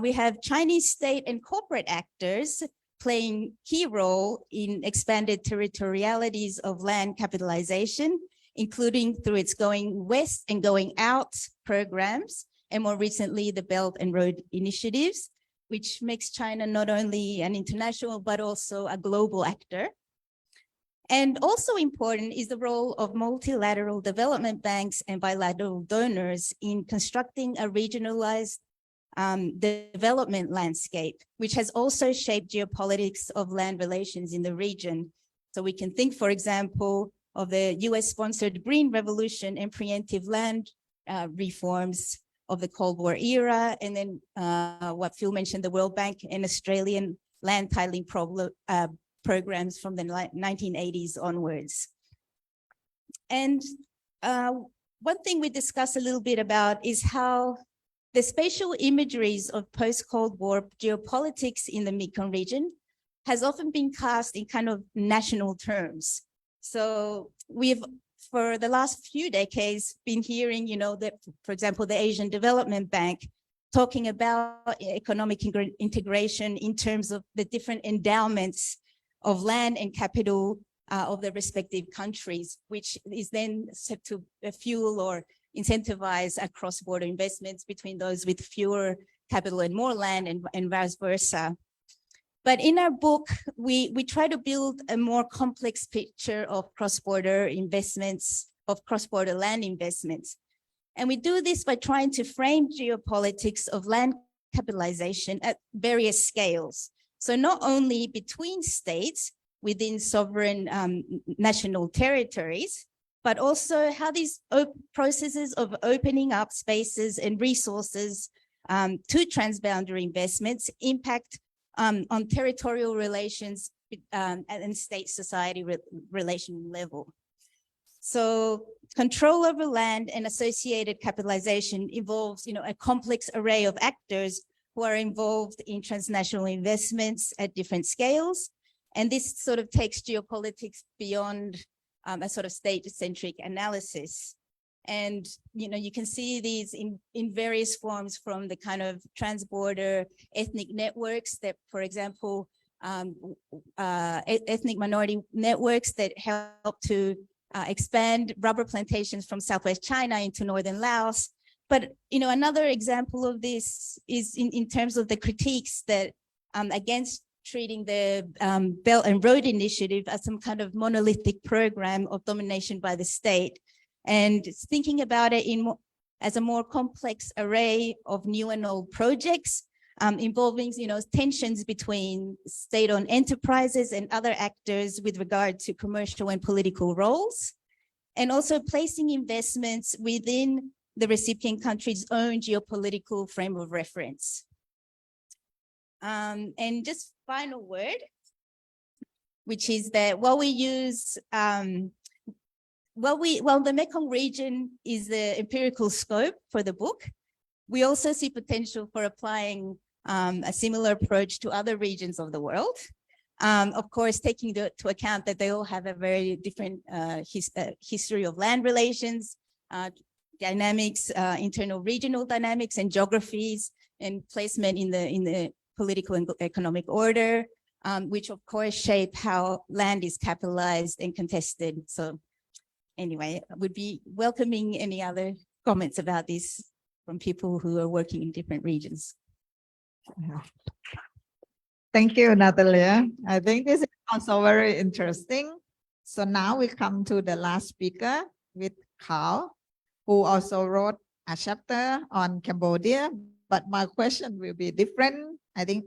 We have Chinese state and corporate actors playing key role in expanded territorialities of land capitalization, including through its Going West and Going Out programs, and more recently, the Belt and Road initiatives, which makes China not only an international, but also a global actor. And also important is the role of multilateral development banks and bilateral donors in constructing a regionalized development landscape, which has also shaped geopolitics of land relations in the region. So we can think, for example, of the US-sponsored Green Revolution and preemptive land reforms of the Cold War era, and then what Phil mentioned, the World Bank and Australian land titling programs from the 1980s onwards. And one thing we discussed a little bit about is how the spatial imageries of post-Cold War geopolitics in the Mekong region has often been cast in kind of national terms. So we've, for the last few decades, been hearing, that, for example, the Asian Development Bank talking about economic integration in terms of the different endowments of land and capital of the respective countries, which is then set to fuel or incentivize cross-border investments between those with fewer capital and more land, and vice versa. But in our book, we try to build a more complex picture of cross-border investments, of cross-border land investments. And we do this by trying to frame geopolitics of land capitalization at various scales. So not only between states within sovereign national territories, but also how these processes of opening up spaces and resources to transboundary investments impact on territorial relations and state-society relation level. So control over land and associated capitalization involves, a complex array of actors who are involved in transnational investments at different scales. And this sort of takes geopolitics beyond a sort of state-centric analysis. And, you can see these in various forms, from the kind of transborder ethnic networks that, for example, ethnic minority networks that help to expand rubber plantations from Southwest China into Northern Laos. But, another example of this is in terms of the critiques that against treating the Belt and Road Initiative as some kind of monolithic program of domination by the state, and thinking about it as a more complex array of new and old projects involving, tensions between state-owned enterprises and other actors with regard to commercial and political roles, and also placing investments within the recipient country's own geopolitical frame of reference. And just final word, which is that while we use, while the Mekong region is the empirical scope for the book, we also see potential for applying a similar approach to other regions of the world. Of course, taking into account that they all have a very different history of land relations, dynamics, internal regional dynamics and geographies, and placement in the political and economic order, which of course shape how land is capitalized and contested. So anyway, I would be welcoming any other comments about this from people who are working in different regions. Thank you, Natalia. I think this is also very interesting. So now we come to the last speaker with Carl, who also wrote a chapter on Cambodia, but my question will be different. I think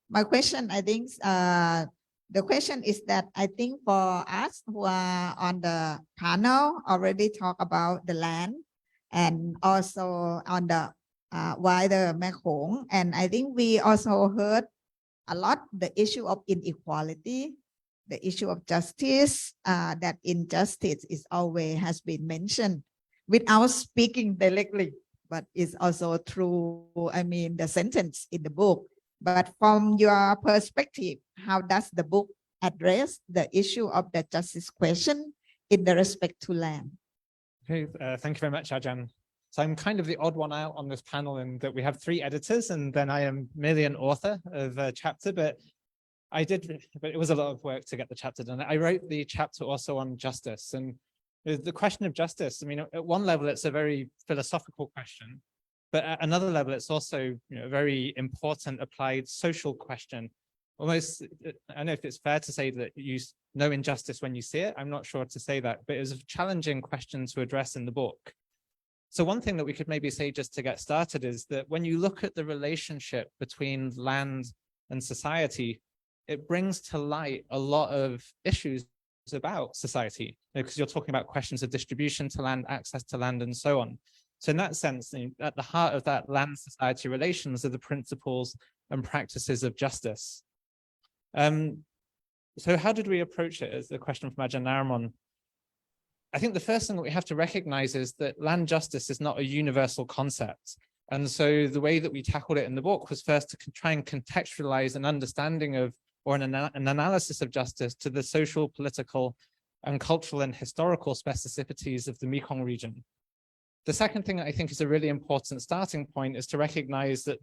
my question, the question is that I think for us who are on the panel already talk about the land and also on the wider Mekong. And I think we also heard a lot the issue of inequality, the issue of justice, that injustice is always has been mentioned without speaking directly, but it's also through, I mean, the sentence in the book. But from your perspective, how does the book address the issue of the justice question in the respect to land? Okay, thank you very much, Ajahn. So I'm kind of the odd one out on this panel in that we have 3 editors, and then I am merely an author of a chapter, but it was a lot of work to get the chapter done. I wrote the chapter also on justice, and the question of justice, I mean, at one level, it's a very philosophical question, but at another level, it's also a very important applied social question. Almost, I don't know if it's fair to say that you know injustice when you see it. I'm not sure to say that, but it was a challenging question to address in the book. So one thing that we could maybe say just to get started is that when you look at the relationship between land and society, it brings to light a lot of issues about society, because you're talking about questions of distribution to land, access to land, and so on. So in that sense, at the heart of that land-society relations are the principles and practices of justice. So how did we approach it, is the question from Ajahn Naramon. I think the first thing that we have to recognize is that land justice is not a universal concept. And so the way that we tackled it in the book was first to try and contextualize an understanding of, or an analysis of justice to the social, political, and cultural and historical specificities of the Mekong region. The second thing I think is a really important starting point is to recognize that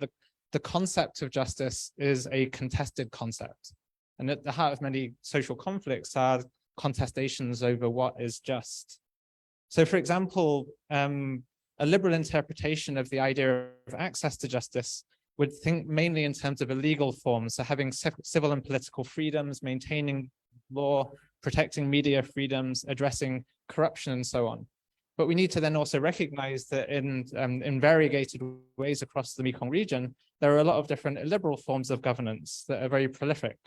the concept of justice is a contested concept. And at the heart of many social conflicts are contestations over what is just. So for example, a liberal interpretation of the idea of access to justice would think mainly in terms of a legal form, so having civil and political freedoms, maintaining law, protecting media freedoms, addressing corruption, and so on. But we need to then also recognize that in variegated ways across the Mekong region, there are a lot of different illiberal forms of governance that are very prolific.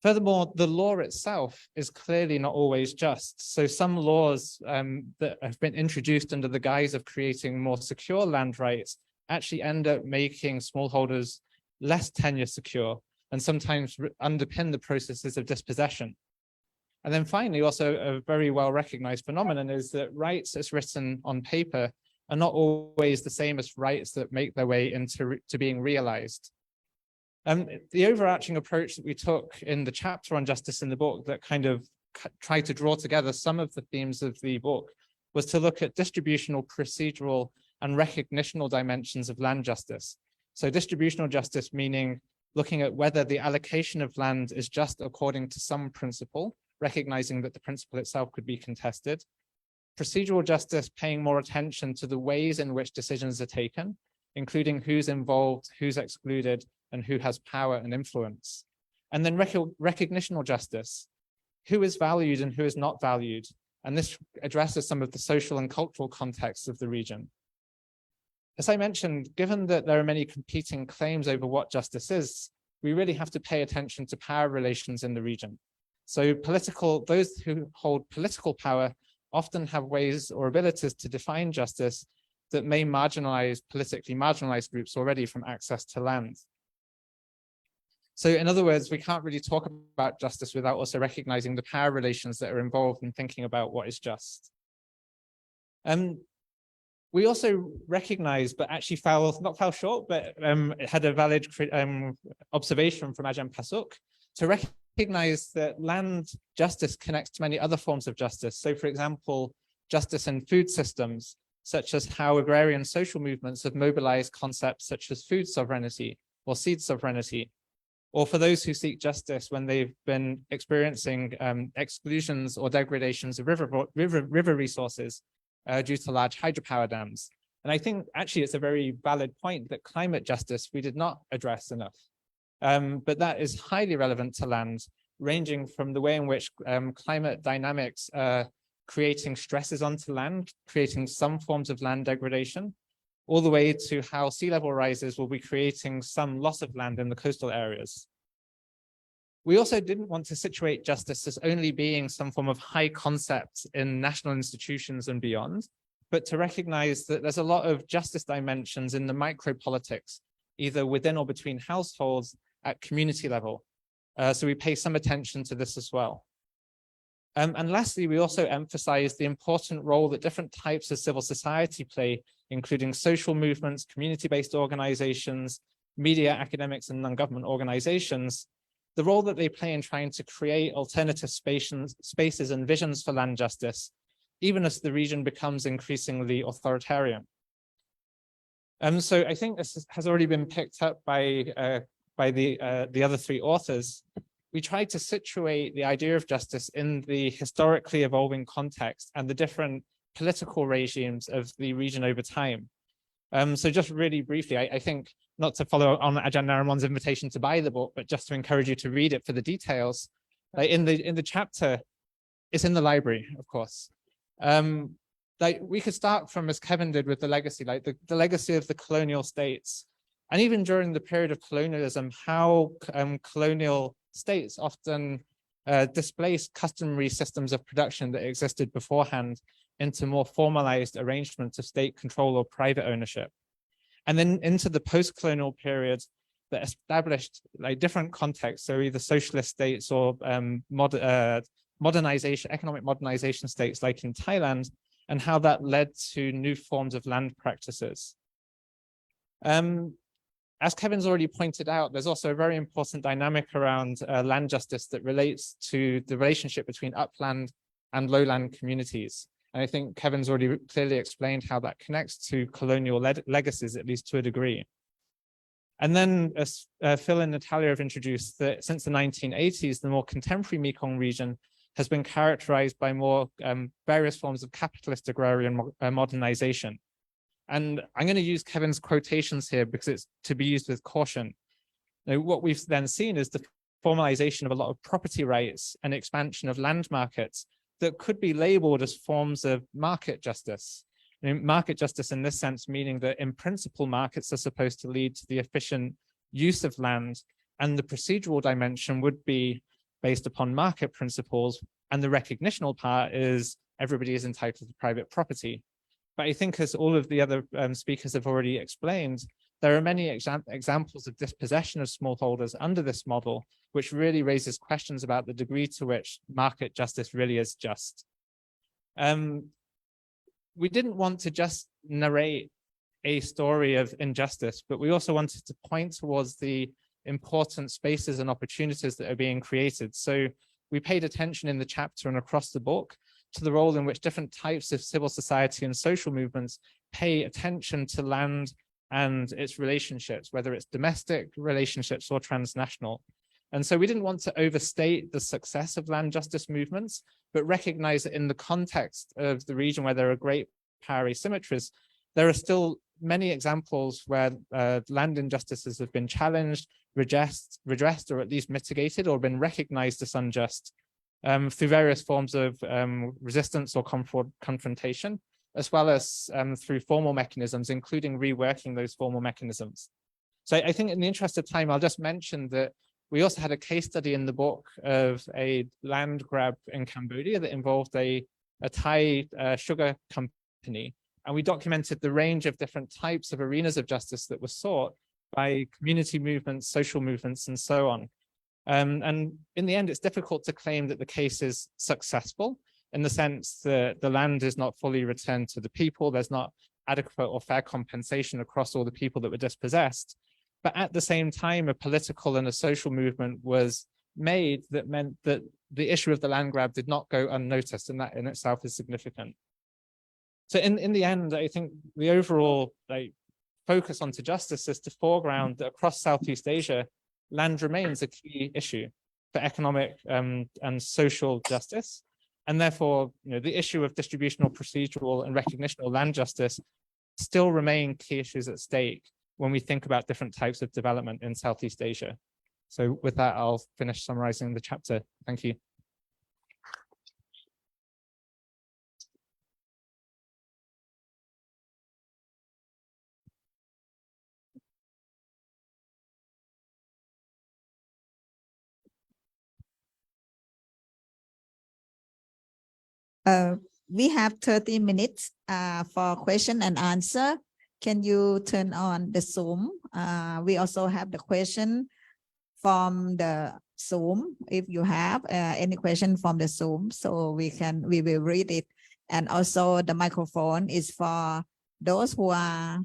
Furthermore, the law itself is clearly not always just. So some laws that have been introduced under the guise of creating more secure land rights actually end up making smallholders less tenure secure and sometimes underpin the processes of dispossession. And then finally, also a very well recognized phenomenon is that rights as written on paper are not always the same as rights that make their way into being realized. The overarching approach that we took in the chapter on justice in the book that kind of tried to draw together some of the themes of the book was to look at distributional, procedural, and recognitional dimensions of land justice. So distributional justice meaning looking at whether the allocation of land is just according to some principle, recognizing that the principle itself could be contested. Procedural justice paying more attention to the ways in which decisions are taken, including who's involved, who's excluded, and who has power and influence. And then recognitional justice, who is valued and who is not valued. And this addresses some of the social and cultural contexts of the region. As I mentioned, given that there are many competing claims over what justice is, we really have to pay attention to power relations in the region. So those who hold political power often have ways or abilities to define justice that may marginalize politically marginalized groups already from access to land. So in other words, we can't really talk about justice without also recognizing the power relations that are involved in thinking about what is just. We also recognize, but actually not fell short, but had a valid observation from Ajahn Pasuk to recognize that land justice connects to many other forms of justice. So for example, justice in food systems, such as how agrarian social movements have mobilized concepts such as food sovereignty or seed sovereignty, or for those who seek justice when they've been experiencing exclusions or degradations of river resources due to large hydropower dams. And I think actually it's a very valid point that climate justice we did not address enough. But that is highly relevant to land, ranging from the way in which climate dynamics are creating stresses onto land, creating some forms of land degradation, all the way to how sea level rises will be creating some loss of land in the coastal areas. We also didn't want to situate justice as only being some form of high concept in national institutions and beyond, but to recognize that there's a lot of justice dimensions in the micro politics, either within or between households at community level. So we pay some attention to this as well. And lastly, we also emphasize the important role that different types of civil society play, including social movements, community-based organizations, media, academics, and non-government organizations, the role that they play in trying to create alternative spaces and visions for land justice, even as the region becomes increasingly authoritarian. So I think this has already been picked up by the other three authors. We tried to situate the idea of justice in the historically evolving context and the different political regimes of the region over time. So just really briefly, I think, not to follow on Ajahn Narimon's invitation to buy the book, but just to encourage you to read it for the details. In the chapter, it's in the library, of course. Like we could start from, as Kevin did with the legacy, like the legacy of the colonial states. And even during the period of colonialism, how colonial states often displaced customary systems of production that existed beforehand into more formalized arrangements of state control or private ownership. And then into the post-colonial period that established like different contexts, so either socialist states or modernization, economic modernization states like in Thailand, and how that led to new forms of land practices. As Kevin's already pointed out, there's also a very important dynamic around land justice that relates to the relationship between upland and lowland communities. And I think Kevin's already clearly explained how that connects to colonial legacies, at least to a degree. And then as Phil and Natalia have introduced, that since the 1980s, the more contemporary Mekong region has been characterized by more various forms of capitalist agrarian modernization. And I'm going to use Kevin's quotations here because it's to be used with caution. Now, what we've then seen is the formalization of a lot of property rights and expansion of land markets that could be labeled as forms of market justice. Market justice in this sense, meaning that in principle, markets are supposed to lead to the efficient use of land, and the procedural dimension would be based upon market principles, and the recognitional part is everybody is entitled to private property. But I think, as all of the other speakers have already explained, there are many examples of dispossession of smallholders under this model, which really raises questions about the degree to which market justice really is just. We didn't want to just narrate a story of injustice, but we also wanted to point towards the important spaces and opportunities that are being created. So we paid attention in the chapter and across the book to the role in which different types of civil society and social movements pay attention to land and its relationships, whether it's domestic relationships or transnational. And so we didn't want to overstate the success of land justice movements, but recognize that in the context of the region where there are great power asymmetries, there are still many examples where land injustices have been challenged, redressed, or at least mitigated, or been recognized as unjust through various forms of resistance or confrontation, as well as through formal mechanisms, including reworking those formal mechanisms. So I think in the interest of time, I'll just mention that we also had a case study in the book of a land grab in Cambodia that involved a Thai sugar company. And we documented the range of different types of arenas of justice that were sought by community movements, social movements, and so on. And in the end, it's difficult to claim that the case is successful in the sense that the land is not fully returned to the people. There's not adequate or fair compensation across all the people that were dispossessed. But at the same time, a political and a social movement was made that meant that the issue of the land grab did not go unnoticed, and that in itself is significant. So in the end, I think the overall focus onto justice is to foreground that across Southeast Asia, land remains a key issue for economic and social justice. And therefore, the issue of distributional, procedural, and recognitional land justice still remain key issues at stake when we think about different types of development in Southeast Asia. So with that, I'll finish summarizing the chapter. Thank you. we have 30 minutes for question and answer. Can you turn on the Zoom? We also have the question from the Zoom. If you have any question from the Zoom, so we will read it. And also the microphone is for those who are,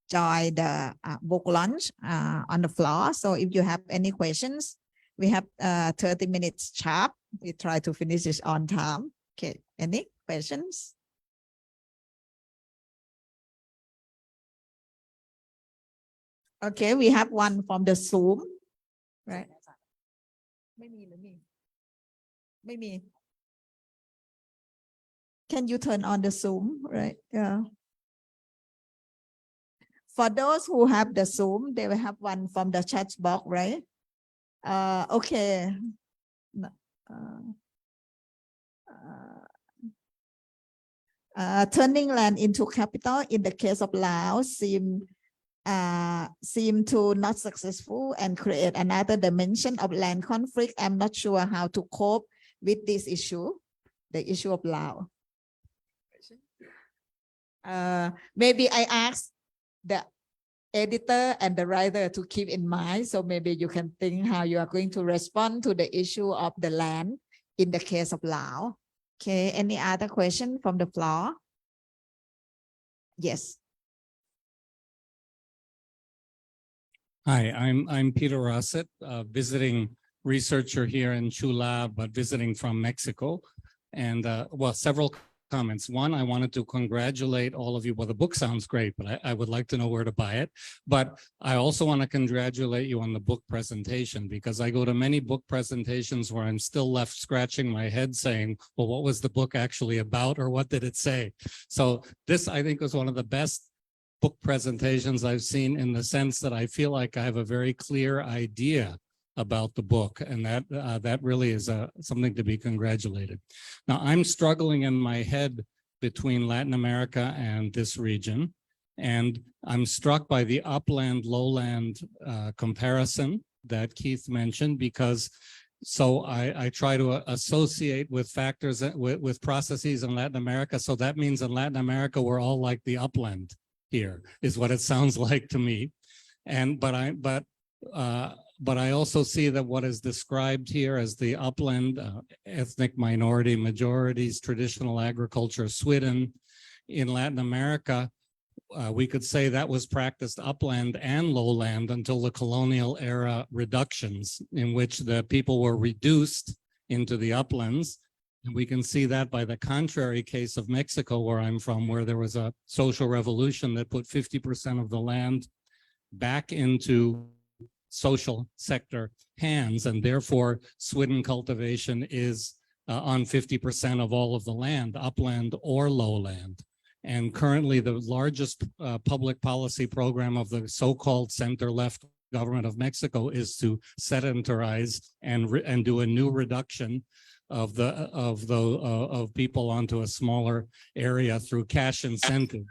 join the book launch on the floor. So if you have any questions, we have 30 minutes sharp. We try to finish this on time. Okay, any questions? Okay, we have one from the Zoom, right? Maybe. Can you turn on the Zoom, right? Yeah. For those who have the Zoom, they will have one from the chat box, right? Okay. Turning land into capital in the case of Laos seem to not successful and create another dimension of land conflict. I'm not sure how to cope with this issue, the issue of Laos. Maybe I ask the editor and the writer to keep in mind. So maybe you can think how you are going to respond to the issue of the land in the case of Laos. Okay, any other question from the floor? Yes. Hi, I'm Peter Rossett, visiting researcher here in Chula, but visiting from Mexico. And well, several comments. One, I wanted to congratulate all of you. Well, the book sounds great, but I would like to know where to buy it. But I also want to congratulate you on the book presentation, because I go to many book presentations where I'm still left scratching my head saying, well, what was the book actually about, or what did it say? So this, I think, was one of the best book presentations I've seen, in the sense that I feel like I have a very clear idea about the book, and that really is something to be congratulated. Now, I'm struggling in my head between Latin America and this region, and I'm struck by the upland lowland comparison that Keith mentioned, because so I try to associate with factors with processes in Latin America. So that means in Latin America we're all like the upland here, is what it sounds like to me. And but I also see that what is described here as the upland, ethnic minority majorities, traditional agriculture, Sweden, in Latin America, we could say that was practiced upland and lowland until the colonial era reductions, in which the people were reduced into the uplands. And we can see that by the contrary case of Mexico, where I'm from, where there was a social revolution that put 50% of the land back into social sector hands, and therefore Sweden cultivation is on 50% of all of the land, upland or lowland. And currently the largest public policy program of the so-called center-left government of Mexico is to sedentarize and do a new reduction of people onto a smaller area through cash incentive.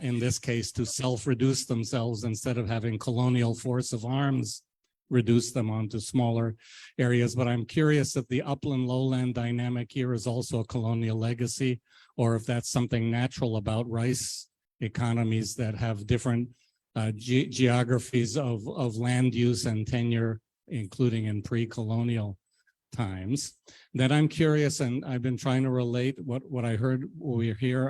In this case, to self-reduce themselves instead of having colonial force of arms reduce them onto smaller areas. But I'm curious if the upland lowland dynamic here is also a colonial legacy, or if that's something natural about rice economies that have different geographies of land use and tenure, including in pre-colonial times. Then I'm curious, and I've been trying to relate what I heard we're here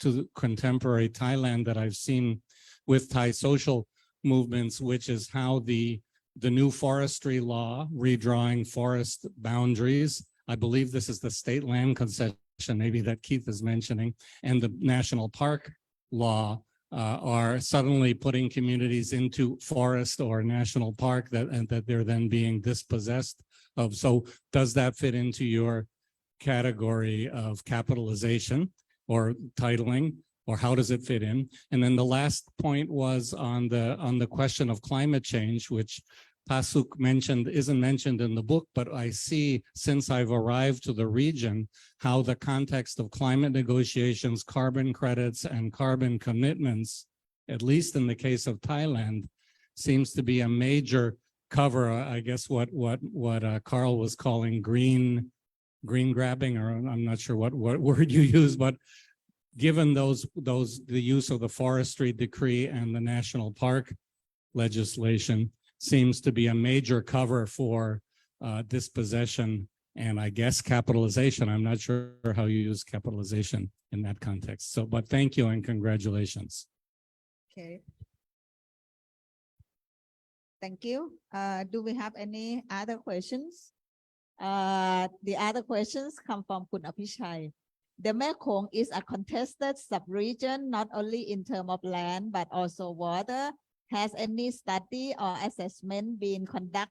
to the contemporary Thailand that I've seen with Thai social movements, which is how the new forestry law, redrawing forest boundaries, I believe this is the state land concession, maybe that Keith is mentioning, and the national park law are suddenly putting communities into forest or national park that they're then being dispossessed of. So does that fit into your category of capitalization or titling, or how does it fit in? And then the last point was on the question of climate change, which Pasuk mentioned, isn't mentioned in the book, but I see since I've arrived to the region, how the context of climate negotiations, carbon credits, and carbon commitments, at least in the case of Thailand, seems to be a major cover, I guess what Carl was calling green green grabbing, or I'm not sure what word you use, but given the use of the forestry decree and the national park legislation seems to be a major cover for dispossession and I guess capitalization. I'm not sure how you use capitalization in that context. So, but thank you and congratulations. Okay. Thank you. Do we have any other questions? The other questions come from Kun Apishai. The Mekong is a contested sub-region, not only in terms of land, but also water. Has any study or assessment been conducted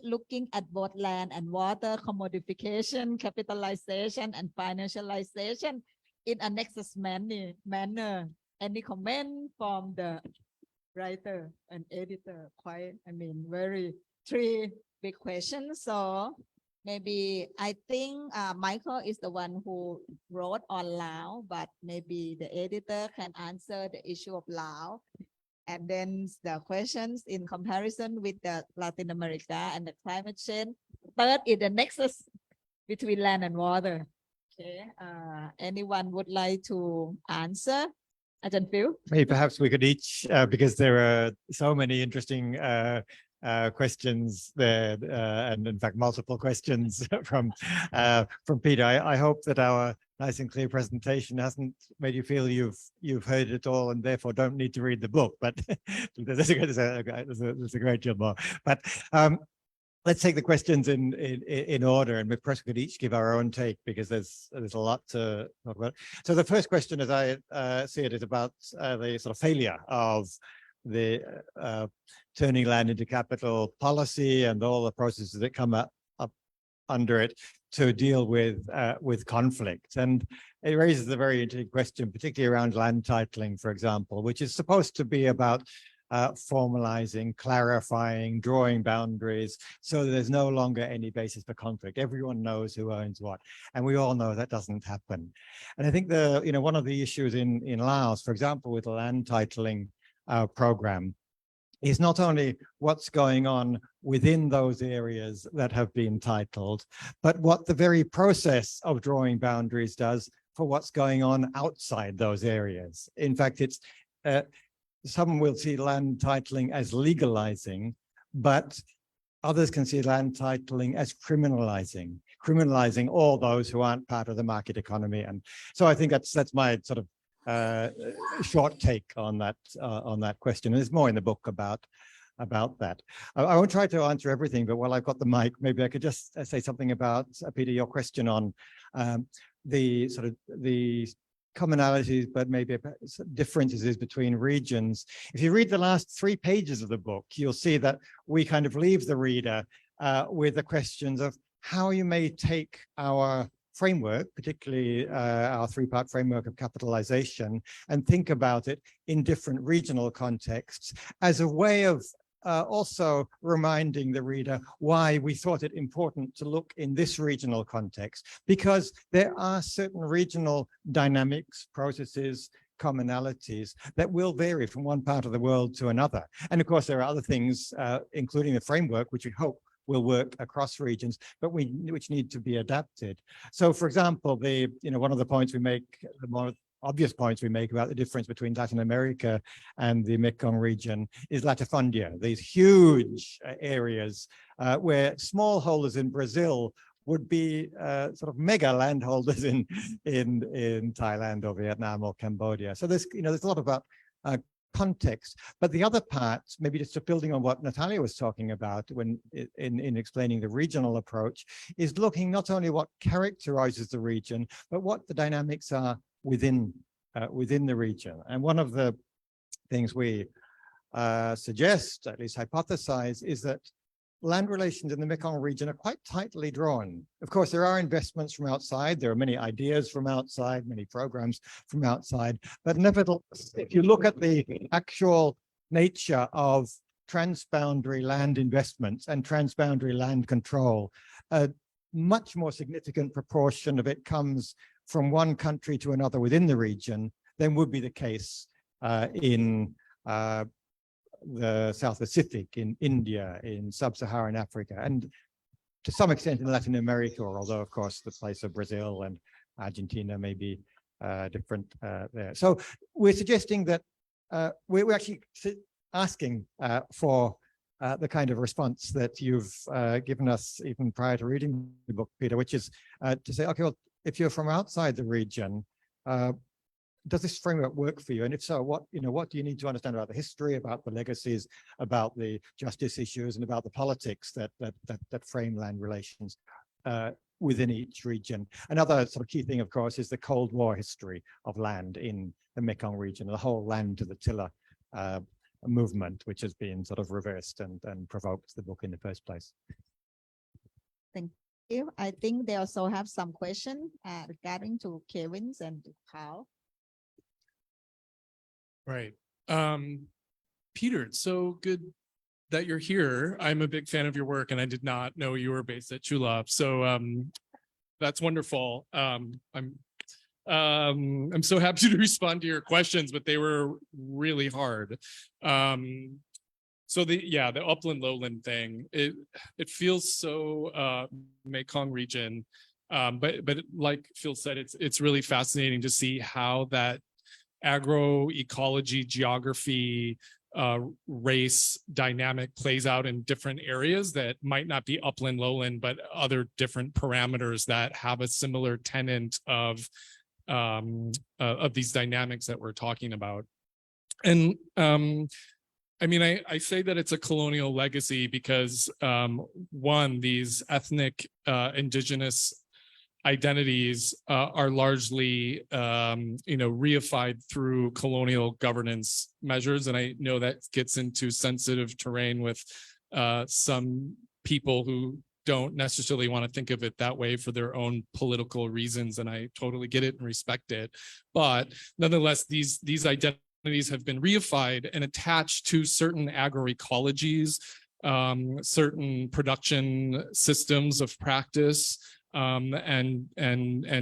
looking at both land and water commodification, capitalization, and financialization in a nexus manner? Any comment from the writer and editor? Quite, very three big questions. So maybe I think Michael is the one who wrote on Lao, but maybe the editor can answer the issue of Lao. And then the questions in comparison with the Latin America and the climate change. Third is the nexus between land and water. Okay, anyone would like to answer? Ajahn Phil? Maybe perhaps we could each, because there are so many interesting questions there, and in fact multiple questions from Peter. I hope that our nice and clear presentation hasn't made you feel you've heard it all and therefore don't need to read the book. But there's a great deal more. But let's take the questions in order, and we perhaps could each give our own take because there's a lot to talk about. So the first question, as I see it, is about the sort of failure of the turning land into capital policy and all the processes that come up under it to deal with conflict. And it raises a very interesting question, particularly around land titling, for example, which is supposed to be about formalizing, clarifying, drawing boundaries, so there's no longer any basis for conflict. Everyone knows who owns what, and we all know that doesn't happen. And I think one of the issues in Laos, for example, with the land titling program, is not only what's going on within those areas that have been titled, but what the very process of drawing boundaries does for what's going on outside those areas. In fact, it's some will see land titling as legalizing, but others can see land titling as criminalizing all those who aren't part of the market economy. And so I think that's my sort of short take on that question. And there's more in the book about that. I won't try to answer everything, but while I've got the mic, maybe I could just say something about, Peter, your question on the sort of the commonalities, but maybe differences between regions. If you read the last 3 pages of the book, you'll see that we kind of leave the reader with the questions of how you may take our framework, particularly our 3-part framework of capitalization, and think about it in different regional contexts as a way of also reminding the reader why we thought it important to look in this regional context, because there are certain regional dynamics, processes, commonalities that will vary from one part of the world to another. And of course, there are other things, including the framework, which we hope will work across regions, but which need to be adapted. So, for example, one of the points we make, the more obvious points we make about the difference between Latin America and the Mekong region is latifundia, these huge areas where smallholders in Brazil would be sort of mega landholders in Thailand or Vietnam or Cambodia. So there's a lot about context. But the other part, maybe just building on what Natalia was talking about when in explaining the regional approach, is looking not only what characterizes the region, but what the dynamics are within the region. And one of the things we suggest, at least hypothesize, is that land relations in the Mekong region are quite tightly drawn. Of course, there are investments from outside. There are many ideas from outside, many programs from outside. But nevertheless, if you look at the actual nature of transboundary land investments and transboundary land control, a much more significant proportion of it comes from one country to another within the region than would be the case in the South Pacific, in India, in sub-Saharan Africa. And to some extent in Latin America, although of course the place of Brazil and Argentina may be different there. So we're suggesting that we're actually asking for the kind of response that you've given us even prior to reading the book, Peter, which is to say, okay, well, if you're from outside the region, does this framework work for you? And if so, what do you need to understand about the history, about the legacies, about the justice issues, and about the politics that frame land relations within each region? Another sort of key thing, of course, is the Cold War history of land in the Mekong region, the whole land to the tiller movement, which has been sort of reversed and provoked the book in the first place. I think they also have some question regarding to Kevin's and Carl. Right. Peter, it's so good that you're here. I'm a big fan of your work, and I did not know you were based at Chula. So that's wonderful. I'm so happy to respond to your questions, but they were really hard. So the upland lowland thing, it feels so Mekong region, but like Phil said, it's really fascinating to see how that agroecology, geography, race dynamic plays out in different areas that might not be upland lowland, but other different parameters that have a similar tenant of these dynamics that we're talking about. And I mean, I say that it's a colonial legacy because one, these ethnic indigenous identities are largely reified through colonial governance measures, and I know that gets into sensitive terrain with some people who don't necessarily want to think of it that way for their own political reasons, and I totally get it and respect it. But nonetheless, these identities have been reified and attached to certain agroecologies, certain production systems of practice, and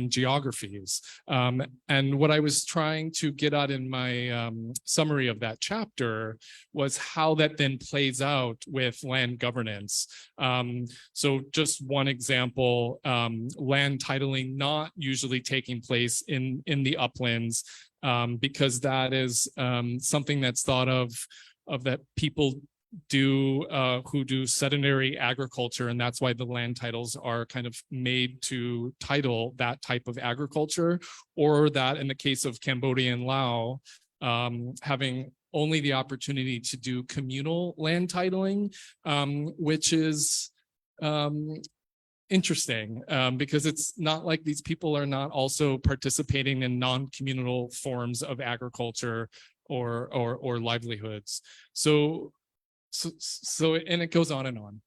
geographies. And what I was trying to get at in my summary of that chapter was how that then plays out with land governance. So just one example, land titling not usually taking place in the uplands, because that is something that's thought of that people do who do sedentary agriculture, and that's why the land titles are kind of made to title that type of agriculture, or that in the case of Cambodia and Laos, having only the opportunity to do communal land titling, which is interesting because it's not like these people are not also participating in non-communal forms of agriculture or livelihoods. So and it goes on and on.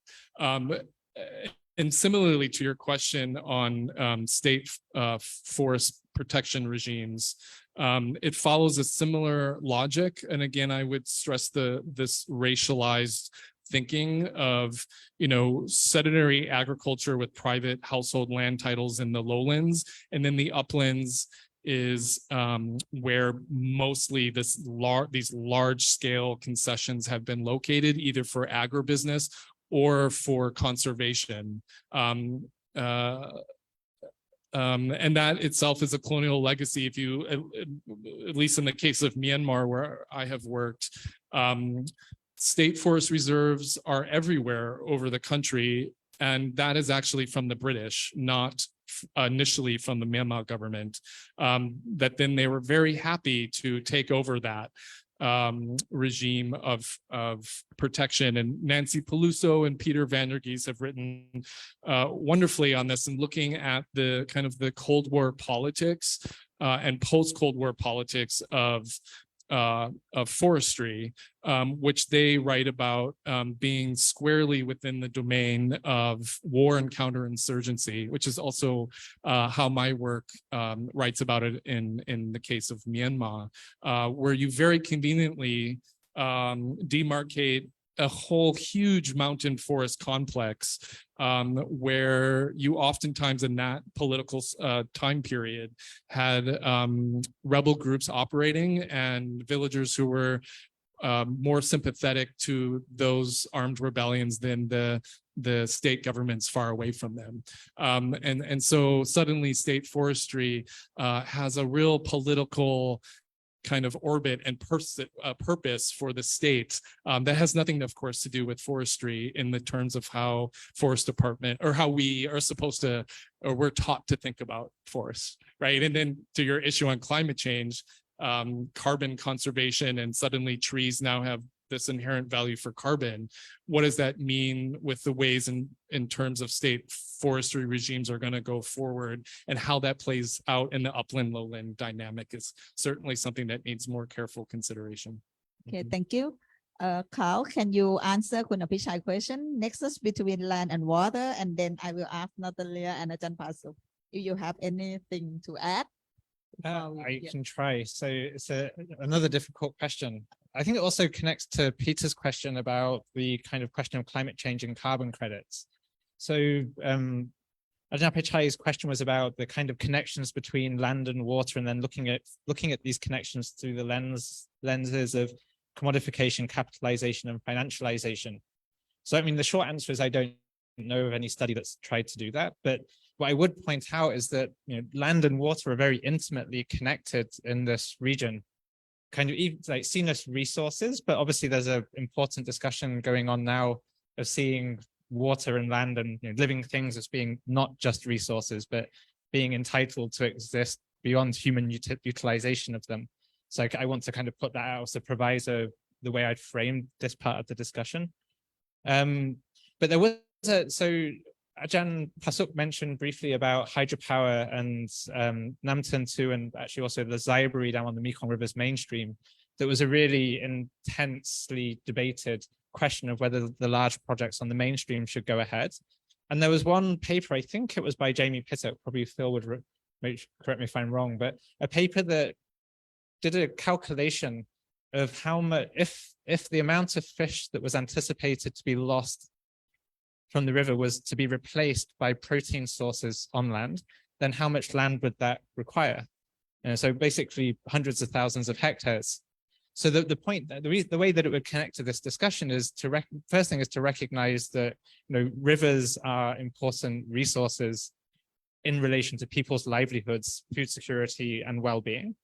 And similarly to your question on state forest protection regimes, it follows a similar logic. And again, I would stress this racialized thinking of, sedentary agriculture with private household land titles in the lowlands, and then the uplands is where mostly these large scale concessions have been located, either for agribusiness or for conservation. And that itself is a colonial legacy. If you, at least in the case of Myanmar, where I have worked, state forest reserves are everywhere over the country. And that is actually from the British, not initially from the Myanmar government, that then they were very happy to take over that regime of protection. And Nancy Peluso and Peter Vandergeest have written wonderfully on this, and looking at the kind of the Cold War politics and post-Cold War politics of forestry, which they write about being squarely within the domain of war and counterinsurgency, which is also how my work writes about it in the case of Myanmar, where you very conveniently demarcate a whole huge mountain forest complex, where you oftentimes in that political time period had rebel groups operating and villagers who were more sympathetic to those armed rebellions than the state governments far away from them. And so suddenly state forestry has a real political kind of orbit and purpose for the state that has nothing, of course, to do with forestry in the terms of how forest department or how we are supposed to, or we're taught to think about forests, right? And then to your issue on climate change, carbon conservation, and suddenly trees now have this inherent value for carbon. What does that mean with the ways in terms of state forestry regimes are going to go forward, and how that plays out in the upland lowland dynamic is certainly something that needs more careful consideration. Okay, thank you. Carl, can you answer Kun Apichai's question? Nexus between land and water, and then I will ask Natalia and Ajahn Pasuk if you have anything to add. I can try. So it's another difficult question. I think it also connects to Peter's question about the kind of question of climate change and carbon credits. So Ajahn Pichai's question was about the kind of connections between land and water, and then looking at these connections through the lenses of commodification, capitalization, and financialization. So I mean, the short answer is I don't know of any study that's tried to do that, but what I would point out is that land and water are very intimately connected in this region, kind of like seen as resources, but obviously there's an important discussion going on now of seeing water and land and living things as being not just resources, but being entitled to exist beyond human utilization of them. So I want to kind of put that out as a proviso, the way I'd framed this part of the discussion. But there was so Ajahn Pasuk mentioned briefly about hydropower and Namtan too, and actually also the Zaiburi down on the Mekong River's mainstream. That was a really intensely debated question of whether the large projects on the mainstream should go ahead. And there was one paper, I think it was by Jamie Pittock, probably Phil would correct me if I'm wrong, but a paper that did a calculation of how much, if the amount of fish that was anticipated to be lost from the river was to be replaced by protein sources on land, then how much land would that require? So basically hundreds of thousands of hectares. So the point, the way that it would connect to this discussion is first thing is to recognize that rivers are important resources in relation to people's livelihoods, food security, and well-being.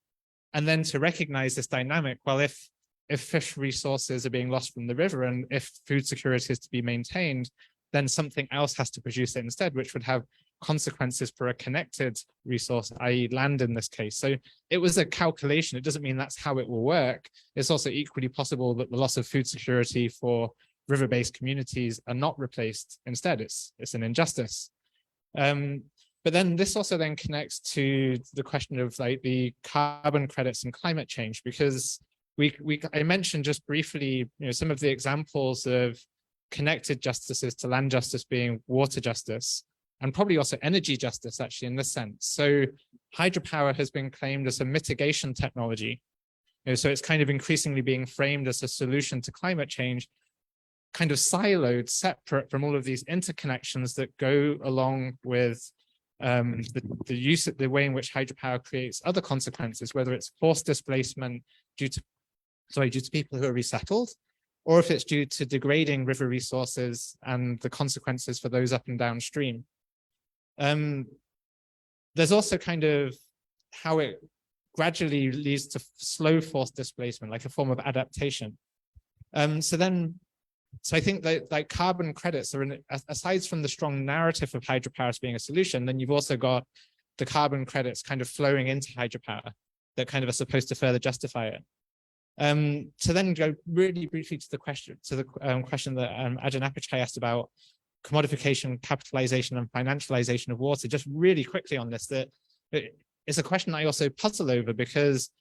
And then to recognize this dynamic, well, if fish resources are being lost from the river and if food security is to be maintained, then something else has to produce it instead, which would have consequences for a connected resource, i.e. land in this case. So it was a calculation. It doesn't mean that's how it will work. It's also equally possible that the loss of food security for river-based communities are not replaced. Instead, it's an injustice. But then this also then connects to the question of like the carbon credits and climate change, because I mentioned just briefly, some of the examples of connected justices to land justice being water justice, and probably also energy justice, actually, in this sense. So hydropower has been claimed as a mitigation technology. So it's kind of increasingly being framed as a solution to climate change, kind of siloed, separate from all of these interconnections that go along with the way in which hydropower creates other consequences, whether it's forced displacement due to people who are resettled, or if it's due to degrading river resources and the consequences for those up and downstream. There's also kind of how it gradually leads to slow forced displacement, like a form of adaptation. So I think that like carbon credits are, aside from the strong narrative of hydropower as being a solution, then you've also got the carbon credits kind of flowing into hydropower that kind of are supposed to further justify it. To then go really briefly to the question that Ajahn Apichai asked about commodification, capitalization, and financialization of water. Just really quickly on this, that it's a question I also puzzle over, because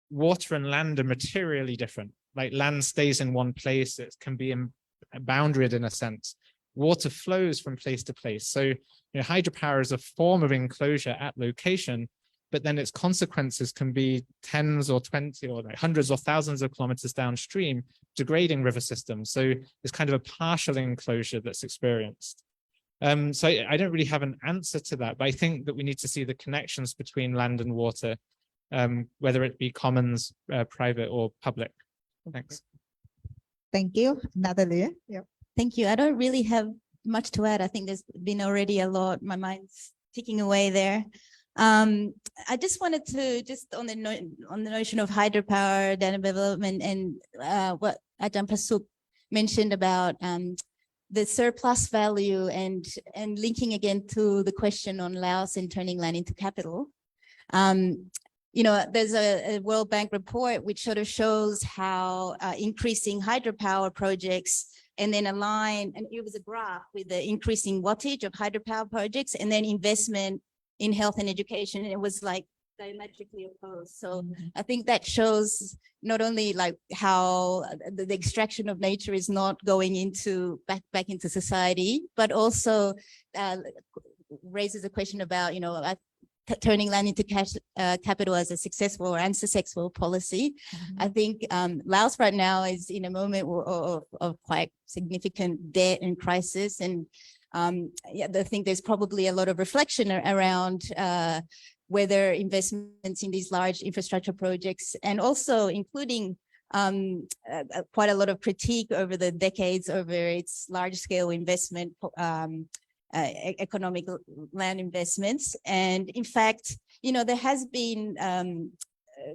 water and land are materially different. Like land stays in one place, it can be boundaried in a sense. Water flows from place to place. So hydropower is a form of enclosure at location, but then its consequences can be tens or 20 or like hundreds or thousands of kilometers downstream, degrading river systems. So it's kind of a partial enclosure that's experienced. So I don't really have an answer to that, but I think that we need to see the connections between land and water, whether it be commons, private or public. Thanks. Thank you, Natalie. Yep. Thank you. I don't really have much to add. I think there's been already a lot. My mind's ticking away there. I just wanted to on the notion of hydropower, data development, and what Ajahn Pasuk mentioned about the surplus value and linking again to the question on Laos and turning land into capital. You know, there's a World Bank report which sort of shows how increasing hydropower projects and then align, and it was a graph with the increasing wattage of hydropower projects and then investment in health and education. And it was like diametrically opposed. So I think that shows not only like how the extraction of nature is not going into back into society, but also raises a question about, you know, turning land into capital as a successful or unsuccessful policy. I think Laos right now is in a moment of quite significant debt and crisis. And yeah, I think there's probably a lot of reflection around whether investments in these large infrastructure projects, and also including quite a lot of critique over the decades over its large-scale investment, economic land investments. And in fact, you know, there has been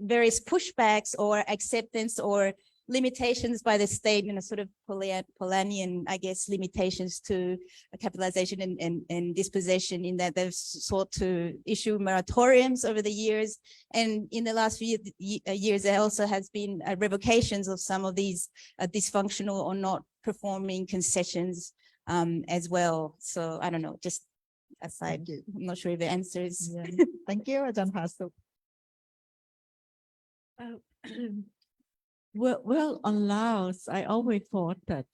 various pushbacks or acceptance or limitations by the state, you know, sort of Polanyian, I guess, limitations to capitalization and dispossession, in that they've sought to issue moratoriums over the years. And in the last few years, there also has been revocations of some of these dysfunctional or not performing concessions as well. So I don't know, just aside, I'm not sure if the answer is. Yeah. Thank you, Ajahn Pasuk. Well, on Laos, I always thought that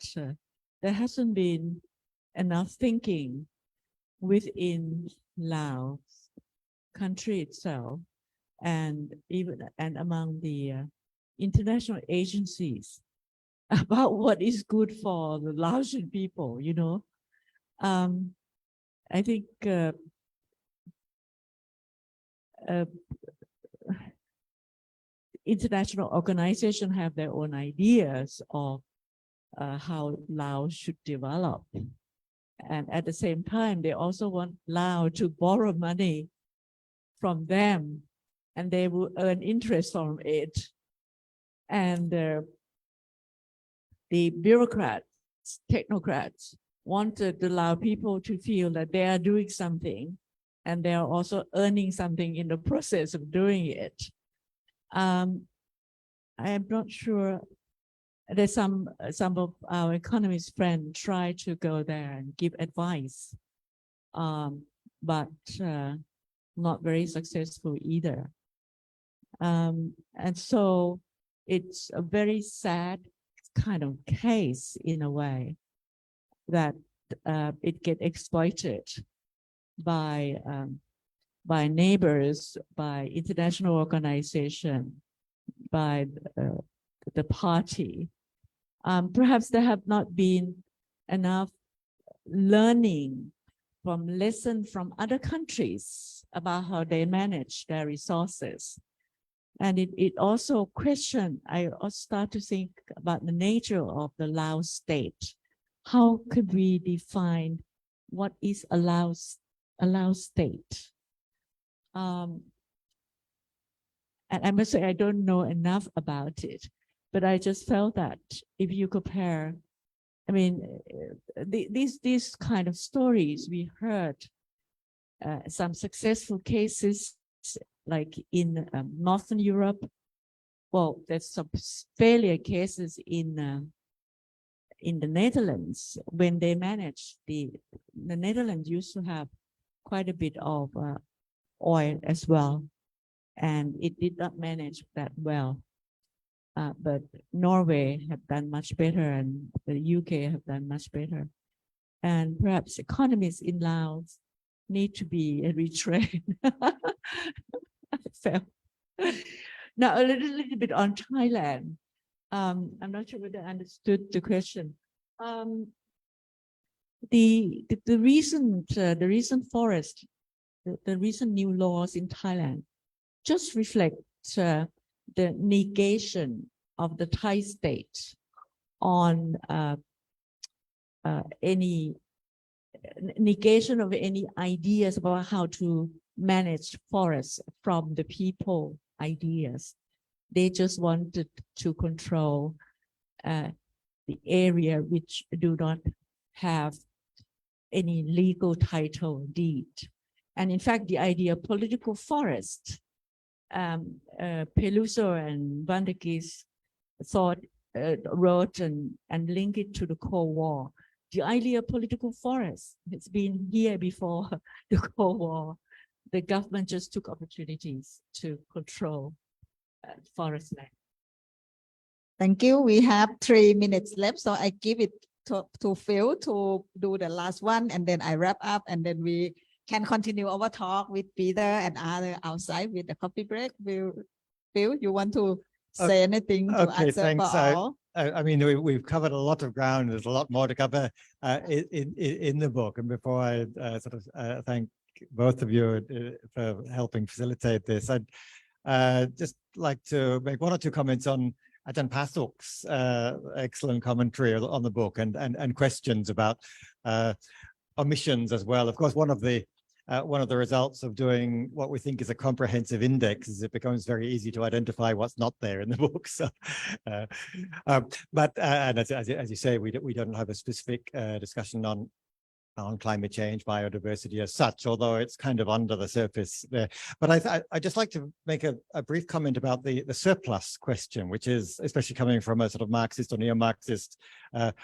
there hasn't been enough thinking within Laos country itself, and even among the international agencies about what is good for the Laotian people. You know, I think international organizations have their own ideas of how Laos should develop. And at the same time, they also want Laos to borrow money from them, and they will earn interest from it. And the bureaucrats, technocrats, wanted the Lao people to feel that they are doing something, and they are also earning something in the process of doing it. I am not sure. There's some of our economist friends try to go there and give advice, but not very successful either. And so it's a very sad kind of case in a way that it gets exploited by neighbors, by international organization, by the party. Perhaps there have not been enough learning from lessons from other countries about how they manage their resources. And it also I also start to think about the nature of the Lao state. How could we define what is a Lao state? And I must say, I don't know enough about it, but I just felt that if you compare, I mean, these kind of stories we heard, some successful cases like in Northern Europe. Well, there's some failure cases in the Netherlands when they managed the Netherlands used to have quite a bit of oil as well, and it did not manage that well. But Norway have done much better, and the UK have done much better. And perhaps economies in Laos need to be retrained. Now, a little bit on Thailand. I'm not sure whether I understood the question. The recent forest, the recent new laws in Thailand just reflect the negation of the Thai state on any negation of any ideas about how to manage forests from the people ideas. They just wanted to control the area which do not have any legal title deed. And in fact, the idea of political forest, Peluso and Vandekis thought, wrote and linked it to the Cold War. The idea of political forest, it's been here before the Cold War. The government just took opportunities to control forest land. Thank you. We have 3 minutes left, so I give it to Phil to do the last one, and then I wrap up, and then we can continue our talk with Peter and other outside with the coffee break. Phil, you want to say anything to Okay, answer thanks. for all? I mean, we've covered a lot of ground. There's a lot more to cover in the book. And before I thank both of you for helping facilitate this, I'd just like to make 1 or 2 comments on Ajahn Pasuk's excellent commentary on the book and questions about omissions as well. Of course, one of the results of doing what we think is a comprehensive index is it becomes very easy to identify what's not there in the book. So, but as you say, we don't have a specific discussion on climate change, biodiversity as such, although it's kind of under the surface there. But I'd just like to make a brief comment about the surplus question, which is especially coming from a sort of Marxist or neo-Marxist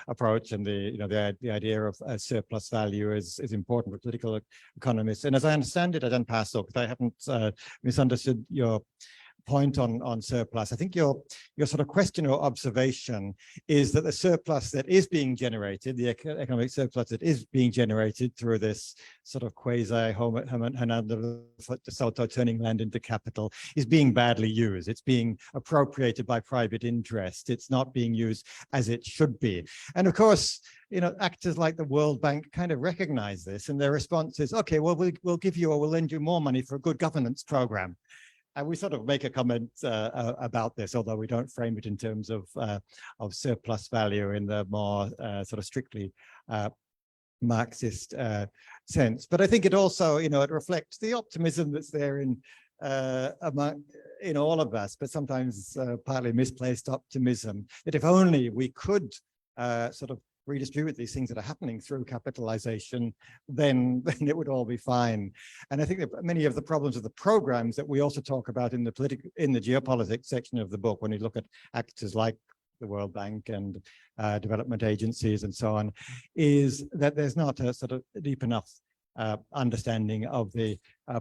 approach, and the idea of surplus value is important for political economists. And as I understand it, Ajahn Pasuk, if I haven't misunderstood your point on surplus, I think your sort of question or observation is that the surplus that is being generated, the economic surplus that is being generated through this sort of quasi-Hernando de Soto turning land into capital, is being badly used. It's being appropriated by private interest. It's not being used as it should be. And of course, actors like the World Bank kind of recognize this, and their response is, okay, well, we'll give you or we'll lend you more money for a good governance program. And we sort of make a comment about this, although we don't frame it in terms of surplus value in the more sort of strictly Marxist sense. But I think it also, it reflects the optimism that's there in all of us, but sometimes partly misplaced optimism, that if only we could sort of redistribute these things that are happening through capitalization, then it would all be fine. And I think that many of the problems of the programs that we also talk about in the geopolitics section of the book, when you look at actors like the World Bank and development agencies and so on, is that there's not a sort of deep enough understanding of the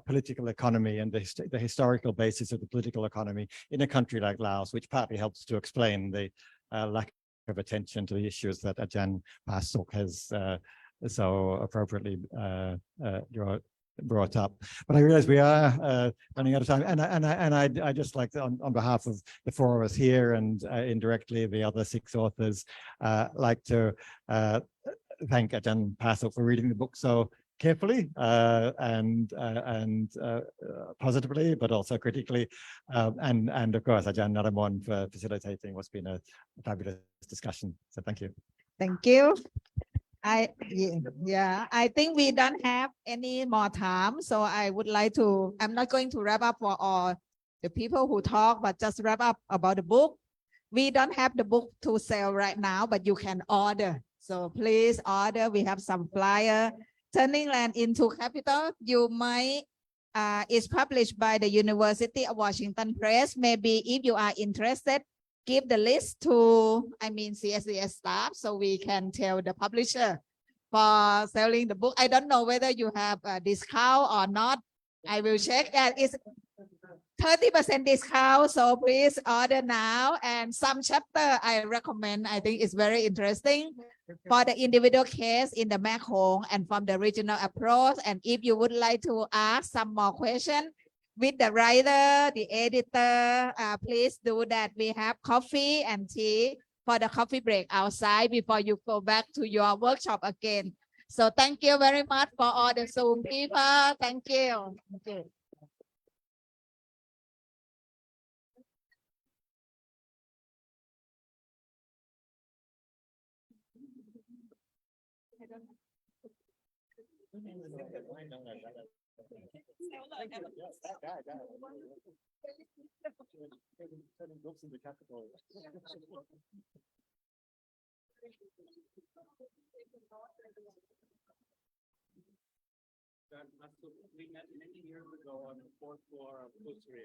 political economy and the historical basis of the political economy in a country like Laos, which partly helps to explain the lack of attention to the issues that Ajahn Pasuk has so appropriately brought up. But I realize we are running out of time, and I just like to, on behalf of the 4 of us here and indirectly the other 6 authors, like to thank Ajahn Pasuk for reading the book so carefully and positively, but also critically, and of course Ajahn Naramon for facilitating what's been a fabulous discussion. So thank you. Thank you. I think we don't have any more time, so I would like to, I'm not going to wrap up for all the people who talk, but just wrap up about the book. We don't have the book to sell right now, but you can order. So please order. We have some flyer. Turning Land into Capital. You might, it's published by the University of Washington Press. Maybe if you are interested, give the list to, CSDS staff, so we can tell the publisher for selling the book. I don't know whether you have a discount or not. I will check. It's 30% discount, so please order now. And some chapter I recommend, I think it's very interesting for the individual case in the Mekong and from the regional approach. And if you would like to ask some more questions with the writer, the editor, please do that. We have coffee and tea for the coffee break outside before you go back to your workshop again. So thank you very much for all the Zoom people. Thank you. Thank you. We met many years ago on the fourth floor of Pusri.